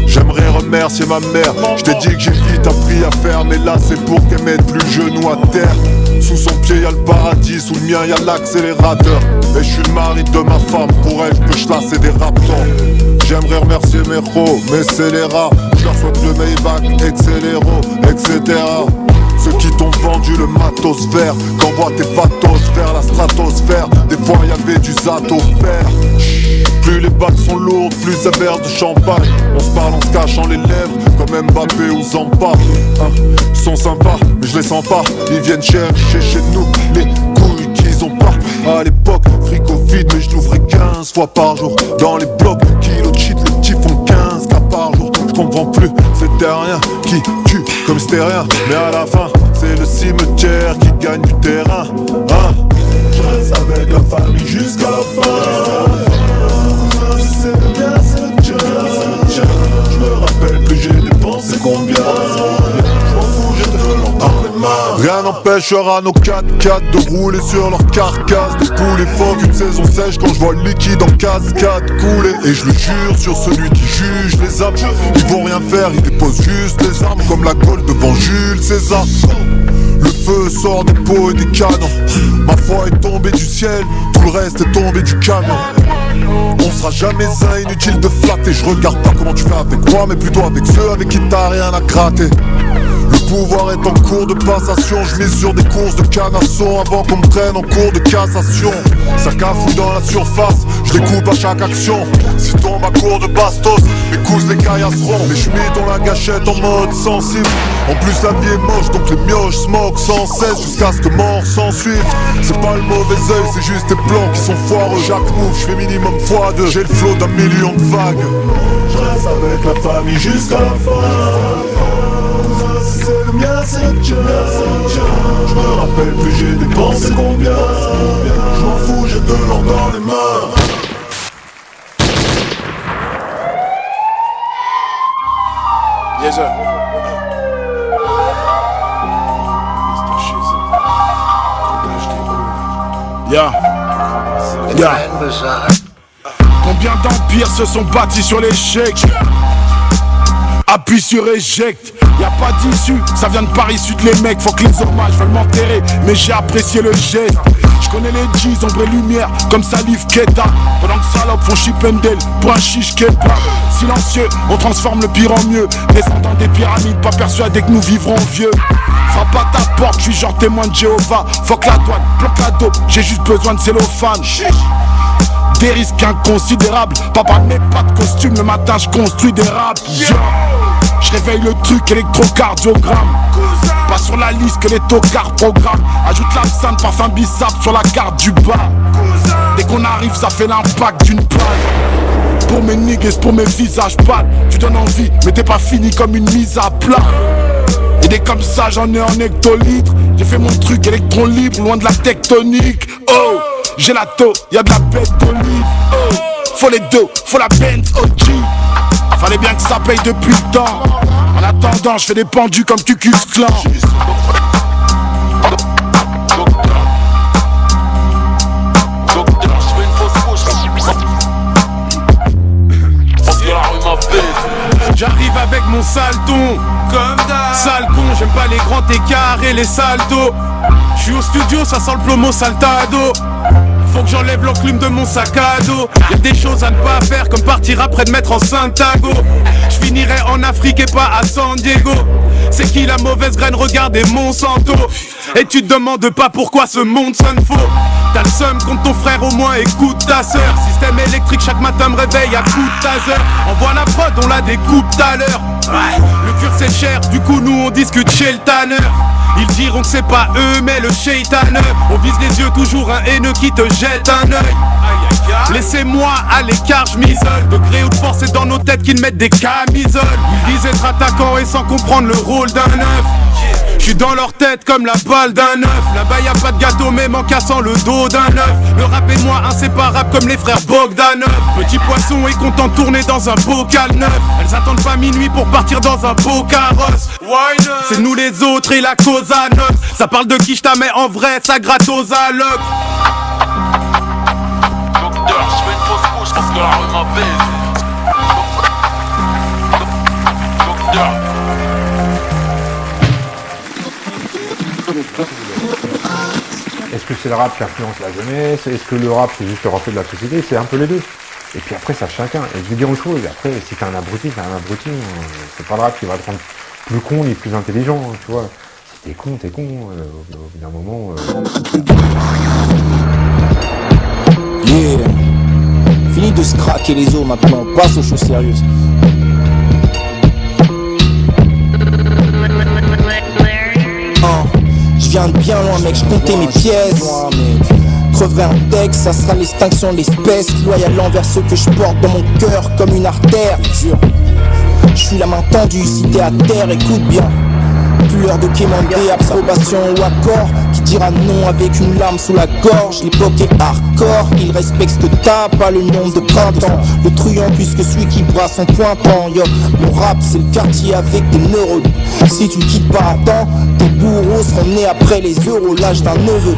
S8: J'aimerais remercier ma mère. Je t'ai dit que j'ai vite appris à faire, mais là c'est pour qu'elle mette plus le genou à terre. Sous son pied y'a le paradis, sous le mien y'a l'accélérateur. Et je suis le mari de ma femme, pour elle je peux chlasser des raptors. J'aimerais remercier mes ros, mes scélérats. Je leur souhaite le Maybach, Accélero, etc. Ceux qui t'ont vendu le matos vert, qu'envoie tes patos vers la stratosphère. Des fois y'avait du zato fer. Plus les bacs sont lourdes, plus ça verse de champagne. On se parle en se cachant les lèvres, comme Mbappé ou Zampa. Ils sont sympas, mais je les sens pas. Ils viennent chercher chez nous les couilles qu'ils ont pas. À l'époque, frigo vide, mais je l'ouvrais 15 fois par jour. Dans les blocs, kilos de shit, les petits font 15 cas par jour. Je comprends plus, c'était rien qui tue comme c'était rien. Mais à la fin, c'est le cimetière qui gagne du terrain. Je reste avec la famille jusqu'à la fin. C'est le bien, c'est le Dieu. Je me rappelle plus j'ai dépensé combien. Je m'en fous, j'ai de l'embarquement. Rien n'empêchera nos 4x4 de rouler sur leur carcasse. Des poules et phoques, une saison sèche quand je vois le liquide en cascade couler. Et je le jure sur celui qui juge les âmes. Ils vont rien faire, ils déposent juste les armes. Comme la Gaule devant Jules César. Le feu sort des pots et des canons. Ma foi est tombée du ciel, tout le reste est tombé du camion. On sera jamais un, inutile de flatter. Je regarde pas comment tu fais avec moi, mais plutôt avec ceux avec qui t'as rien à gratter. Le pouvoir est en cours de passation. Je mise sur des courses de canasson avant qu'on me traîne en cours de cassation. Ça cafouille dans la surface, je découpe à chaque action. Si tombe à court de bastos, mes couses les caillasseront. Les chemises dans la gâchette en mode sensible. En plus la vie est moche donc les mioches smoke sans cesse jusqu'à ce que mort s'en suive. C'est pas le mauvais œil, c'est juste des plans qui sont foireux. Chaque move, je fais minimum x2. J'ai le flow d'1 million de vagues. Je reste avec la famille jusqu'à la fin. C'est le mien, c'est le tien. Je me rappelle plus j'ai dépensé combien. Je m'en fous, j'ai de l'or dans les mains. Yes sir. Combien d'empires se sont bâtis sur l'échec? Appuie sur éjecte, y'a pas d'issue, ça vient de Paris Sud les mecs. Faut que les hommages veulent m'enterrer, mais j'ai apprécié le geste. Je connais les G's, ombre et lumière, comme Salif Keita. Pendant que salopes font chipendel pour un chiche kebab. Silencieux, on transforme le pire en mieux. Descendant des pyramides, pas persuadé que nous vivrons vieux. Frappe à ta porte, je suis genre témoin de Jéhovah. Fuck la douane, bloque la dope, j'ai juste besoin de cellophane. Des risques inconsidérables, papa ne met pas de costume, le matin je construis des raps. Je réveille le truc électrocardiogramme. Pas sur la liste que les tocards programment. Ajoute l'absinthe, parfum bissap sur la carte du bas. Dès qu'on arrive ça fait l'impact d'une balle. Pour mes niggas, pour mes visages pâles. Tu donnes envie mais t'es pas fini comme une mise à plat. Et des comme ça j'en ai en hectolitres. J'ai fait mon truc électron libre loin de la tectonique. Oh, gelato, y'a de la bête d'olive. Oh, faut les deux, faut la Benz OG. Fallait bien que ça paye depuis le temps. En attendant, je fais des pendus comme Cucus Clan. J'arrive avec mon salton, comme d'hab. Sale con, j'aime pas les grands écarts et les saltos. J'suis au studio, ça sent le plomo saltado. Faut que j'enlève l'enclume de mon sac à dos. Y'a des choses à ne pas faire comme partir après de mettre en Santiago. Je finirai en Afrique et pas à San Diego. C'est qui la mauvaise graine, regardez Monsanto. Et tu te demandes pas pourquoi ce monde sonne faux. T'as le seum contre ton frère, au moins écoute ta sœur. Système électrique chaque matin me réveille à coup de taser. Envoie la prod, on la découpe tout à l'heure. Ouais, le cure c'est cher, du coup nous on discute chez le tanner. Ils diront que c'est pas eux mais le shaitaneux. On vise les yeux, toujours un haineux qui te jette un œil. Laissez-moi à l'écart, je m'isole. Degré ou de force c'est dans nos têtes qu'ils mettent des camisoles. Ils disent être attaquants et sans comprendre le rôle d'un œuf. J'suis dans leur tête comme la balle d'un œuf. Là-bas y'a pas de gâteau même en cassant le dos d'un œuf. Le rap et moi inséparables comme les frères Bogdanov. Petit poisson est content de tourner dans un bocal neuf. Elles attendent pas minuit pour partir dans un beau carrosse. C'est nous les autres et la cause à neuf. Ça parle de quiche ta mais en vrai ça gratte aux allocs. Docteur, j'fais une fausse couche parce que la rue m'apaise. Docteur.
S2: Est-ce que c'est le rap qui influence la jeunesse? Est-ce que le rap c'est juste le reflet de la société? C'est un peu les deux. Et puis après ça chacun. Et je vais dire une chose, après si t'es un abruti, c'est pas le rap qui va te rendre plus con ni plus intelligent, tu vois. Si t'es con, au bout d'un moment...
S3: Yeah. Fini de se craquer les os maintenant, on passe aux choses sérieuses. Je viens de bien loin mec, je comptais mes pièces. Creverai un texte, ça sera l'extinction de l'espèce. Loyal envers ceux que je porte dans mon cœur comme une artère. Je suis la main tendue, si t'es à terre, écoute bien. Plus l'heure de quémander, approbation ou accord. Qui dira non avec une larme sous la gorge. L'époque est hardcore, il respecte ce que t'as, pas le nombre de printemps. Le truand plus que celui qui brasse en pointant. Yo, mon rap c'est le quartier avec des neurones. Si tu quittes pas à temps, tes bourreaux seront nés après les euros. L'âge d'un neveu.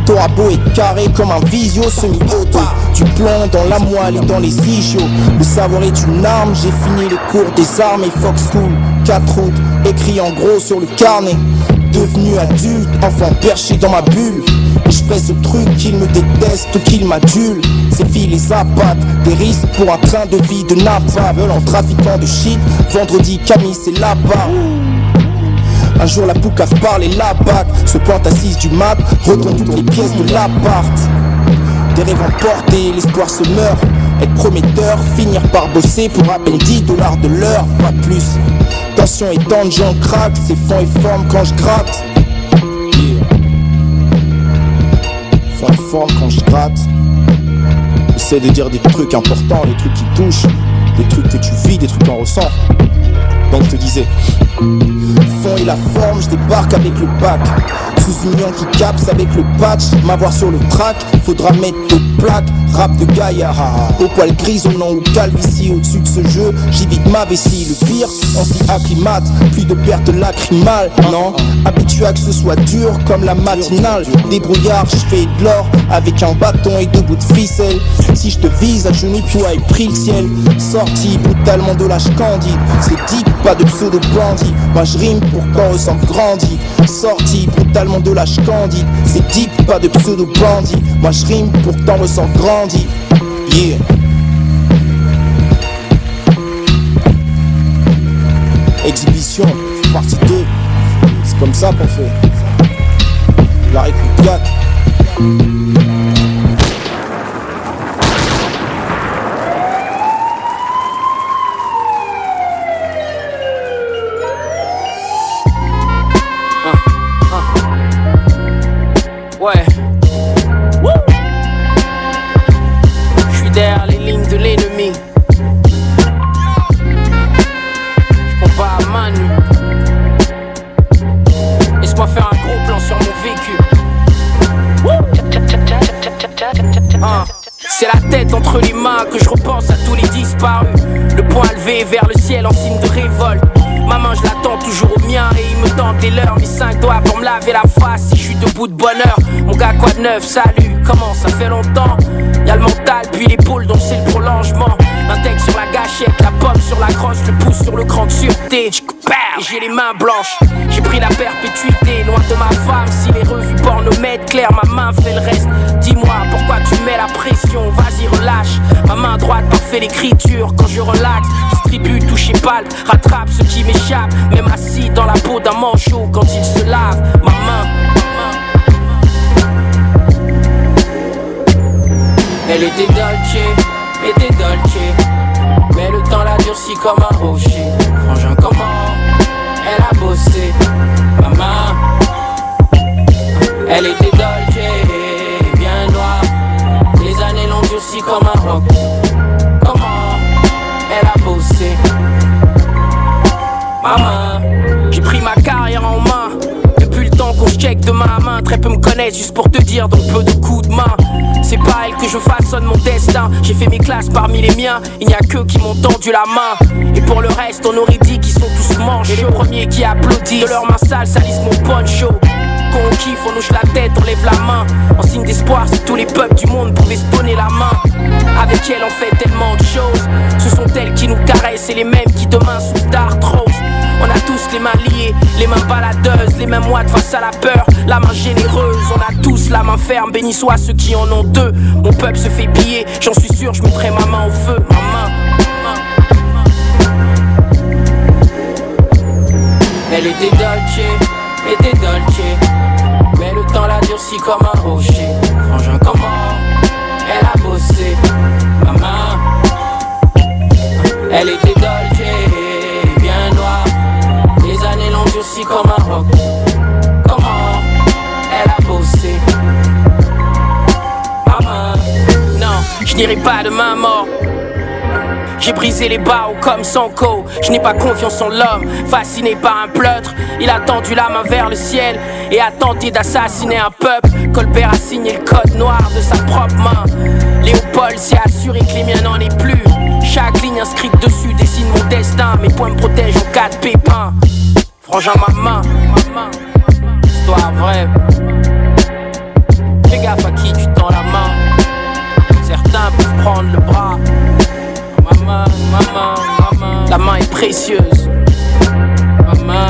S3: T'auras beau être carré comme un visio semi-auto. Tu plomb dans la moelle et dans les ischios. Le savoir est une arme, j'ai fini le cours des armes et Fox School 4 août, écrit en gros sur le carnet. Devenu adulte, enfant perché dans ma bulle. Et je fais ce truc qu'ils me détestent ou qu'ils m'adulent. Ces filles les abattent, des risques pour un train de vie de Napa. Veulent en trafiquant de shit, vendredi Camille c'est là-bas. Un jour la poucave parle et la bac se pointe à 6 du mat, retourne toutes les pièces de l'appart. Des rêves emportés, l'espoir se meurt. Être prometteur, finir par bosser pour à peine $10 de l'heure, pas plus. Tension et tension craque, c'est fond et forme quand je gratte. Yeah. Fond et forme quand je gratte. Essaie de dire des trucs importants, des trucs qui touchent, des trucs que tu vis, des trucs qu'on ressent. Donc je te disais, fond et la forme, je débarque avec le bac. Sous-union qui capse avec le patch. M'avoir sur le track, faudra mettre des plaques. Rap de gaillard, au poil grisonnant ou calvitie. Au-dessus de ce jeu, j'y vide ma vessie. Le pire, on s'y acclimate, plus de pertes lacrymales. Non, habitué à que ce soit dur comme la matinale. Débrouillard, je fais de l'or avec un bâton et 2 bouts de ficelle. Si je te vise à genoux, puis ouais, pris le ciel. Sorti brutalement de l'âge candide. C'est deep, pas de pseudo bandit. Moi je rime pour qu'on ressemble grandi. Sorti brutalement de l'âge candide. C'est deep, pas de pseudo bandit. Moi je rime pour qu'on ressemble grandi. Yeah. Exhibition, partie 2. C'est comme ça qu'on fait. La récoupiate.
S5: Ouais. Je suis derrière les lignes de l'ennemi. Je compte pas à main nue. Laisse-moi faire un gros plan sur mon vécu. C'est la tête entre les mains que je repense à tous les disparus. Le poing levé vers le ciel en signe de révolte. Ma main je l'attends toujours au mien et il me tente des leurs. Mes 5 doigts pour me laver la face si je suis debout de bonheur. Mon gars quoi de neuf, salut, comment ça fait longtemps. Y'a le mental puis l'épaule donc c'est le prolongement. L'index sur la gâchette, la pomme sur la crosse, le pouce sur le cran de sûreté. Et j'ai les mains blanches, j'ai pris la perpétuité loin de ma femme. Si les revues porno mettent clair, ma main fait le reste. Dis-moi pourquoi tu mets la pression, vas-y relâche. Ma main droite parfait l'écriture, quand je relaxe distribue, touche et palpe, rattrape ce qui m'échappe. Même assis dans la peau d'un manchot quand il se lave. Ma main, elle était dolce, mais le temps l'a durci comme un rocher. Frangin comment elle a bossé, ma main. Elle était dolce, bien noire. Les années l'ont durci comme un roc. Comment elle a bossé, ma main. J'ai pris ma carrière en main. Depuis le temps qu'on se check de main à main, très peu me connaissent juste pour te dire, donc peu de coups de main. C'est pas elle que je façonne mon destin. J'ai fait mes classes parmi les miens, il n'y a qu'eux qui m'ont tendu la main. Et pour le reste, on aurait dit qu'ils sont tous manchots. Et les premiers qui applaudissent, de leurs mains sales salissent mon poncho. Quand on kiffe, on hoche la tête, on lève la main. En signe d'espoir, si tous les peuples du monde pouvaient se donner la main. Avec elle, on fait tellement de choses. Ce sont elles qui nous caressent et les mêmes qui demain souffrent d'arthrose. On a tous les mains liées, les mains baladeuses, les mêmes moites face à la peur, la main généreuse. On a tous la main ferme, béni soient ceux qui en ont deux. Mon peuple se fait piller, j'en suis sûr, je mettrai ma main au feu, ma main. Elle était dolce, mais le temps l'a durci comme un rocher. Frangin comment elle a bossé, ma main. Elle était dolce, bien noire. Les années l'ont durci comme un roc. Comment elle a bossé, ma main. Non, je n'irai pas de main morte. J'ai brisé les barreaux comme Sanko. Je n'ai pas confiance en l'homme, fasciné par un pleutre. Il a tendu la main vers le ciel et a tenté d'assassiner un peuple. Colbert a signé le code noir de sa propre main. Léopold s'est assuré que les miens n'en aient plus. Chaque ligne inscrite dessus dessine mon destin. Mes poings me protègent en cas de pépin. Frangin ma main, histoire vraie. Fais gaffe à qui tu tends la main. Certains peuvent prendre le bras. Ma main, la main est précieuse. Ma main,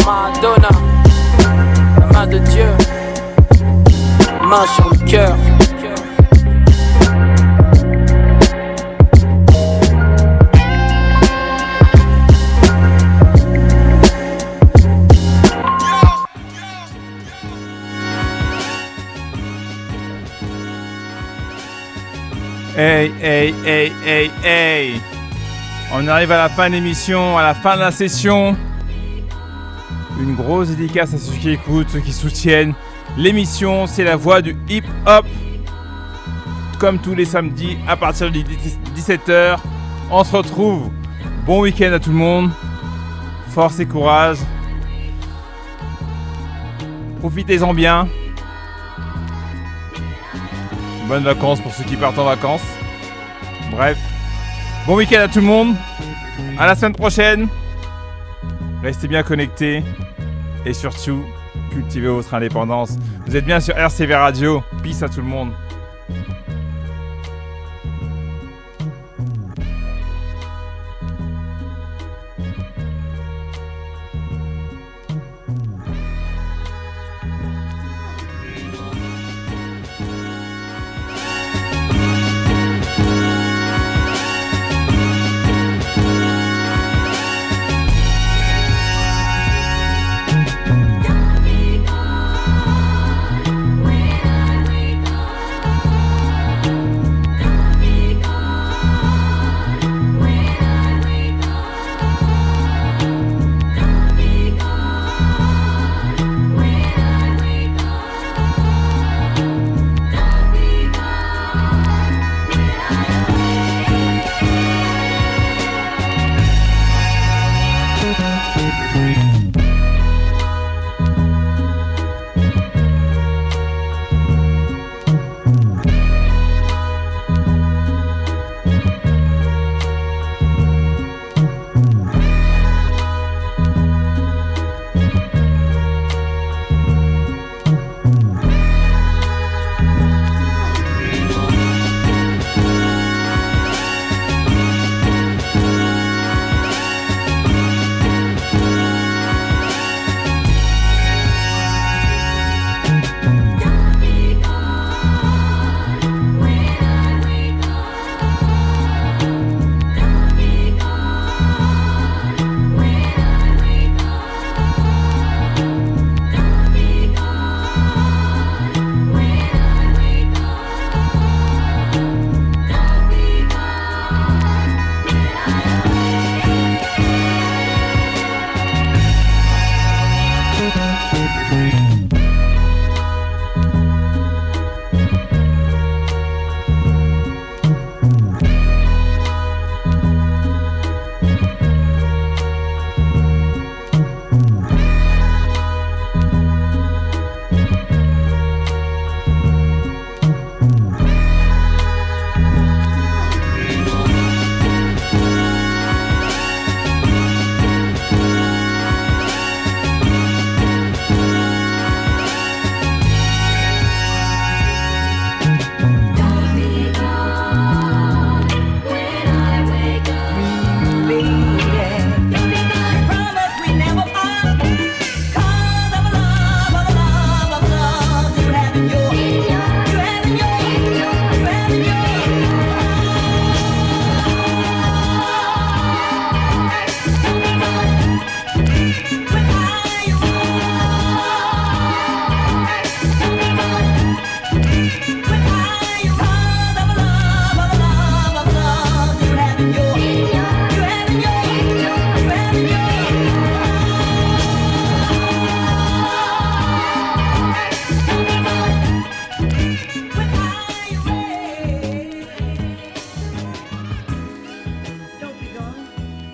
S5: Madonna, la main de Dieu, main sur le cœur.
S6: Hey. On arrive à la fin de l'émission, à la fin de la session. Une grosse dédicace à ceux qui écoutent, ceux qui soutiennent l'émission. C'est la voix du hip-hop. Comme tous les samedis à partir de 17h. On se retrouve. Bon week-end à tout le monde. Force et courage. Profitez-en bien. Bonnes vacances pour ceux qui partent en vacances. Bref. Bon week-end à tout le monde. À la semaine prochaine. Restez bien connectés. Et surtout, cultivez votre indépendance. Vous êtes bien sur RCV Radio. Peace à tout le monde.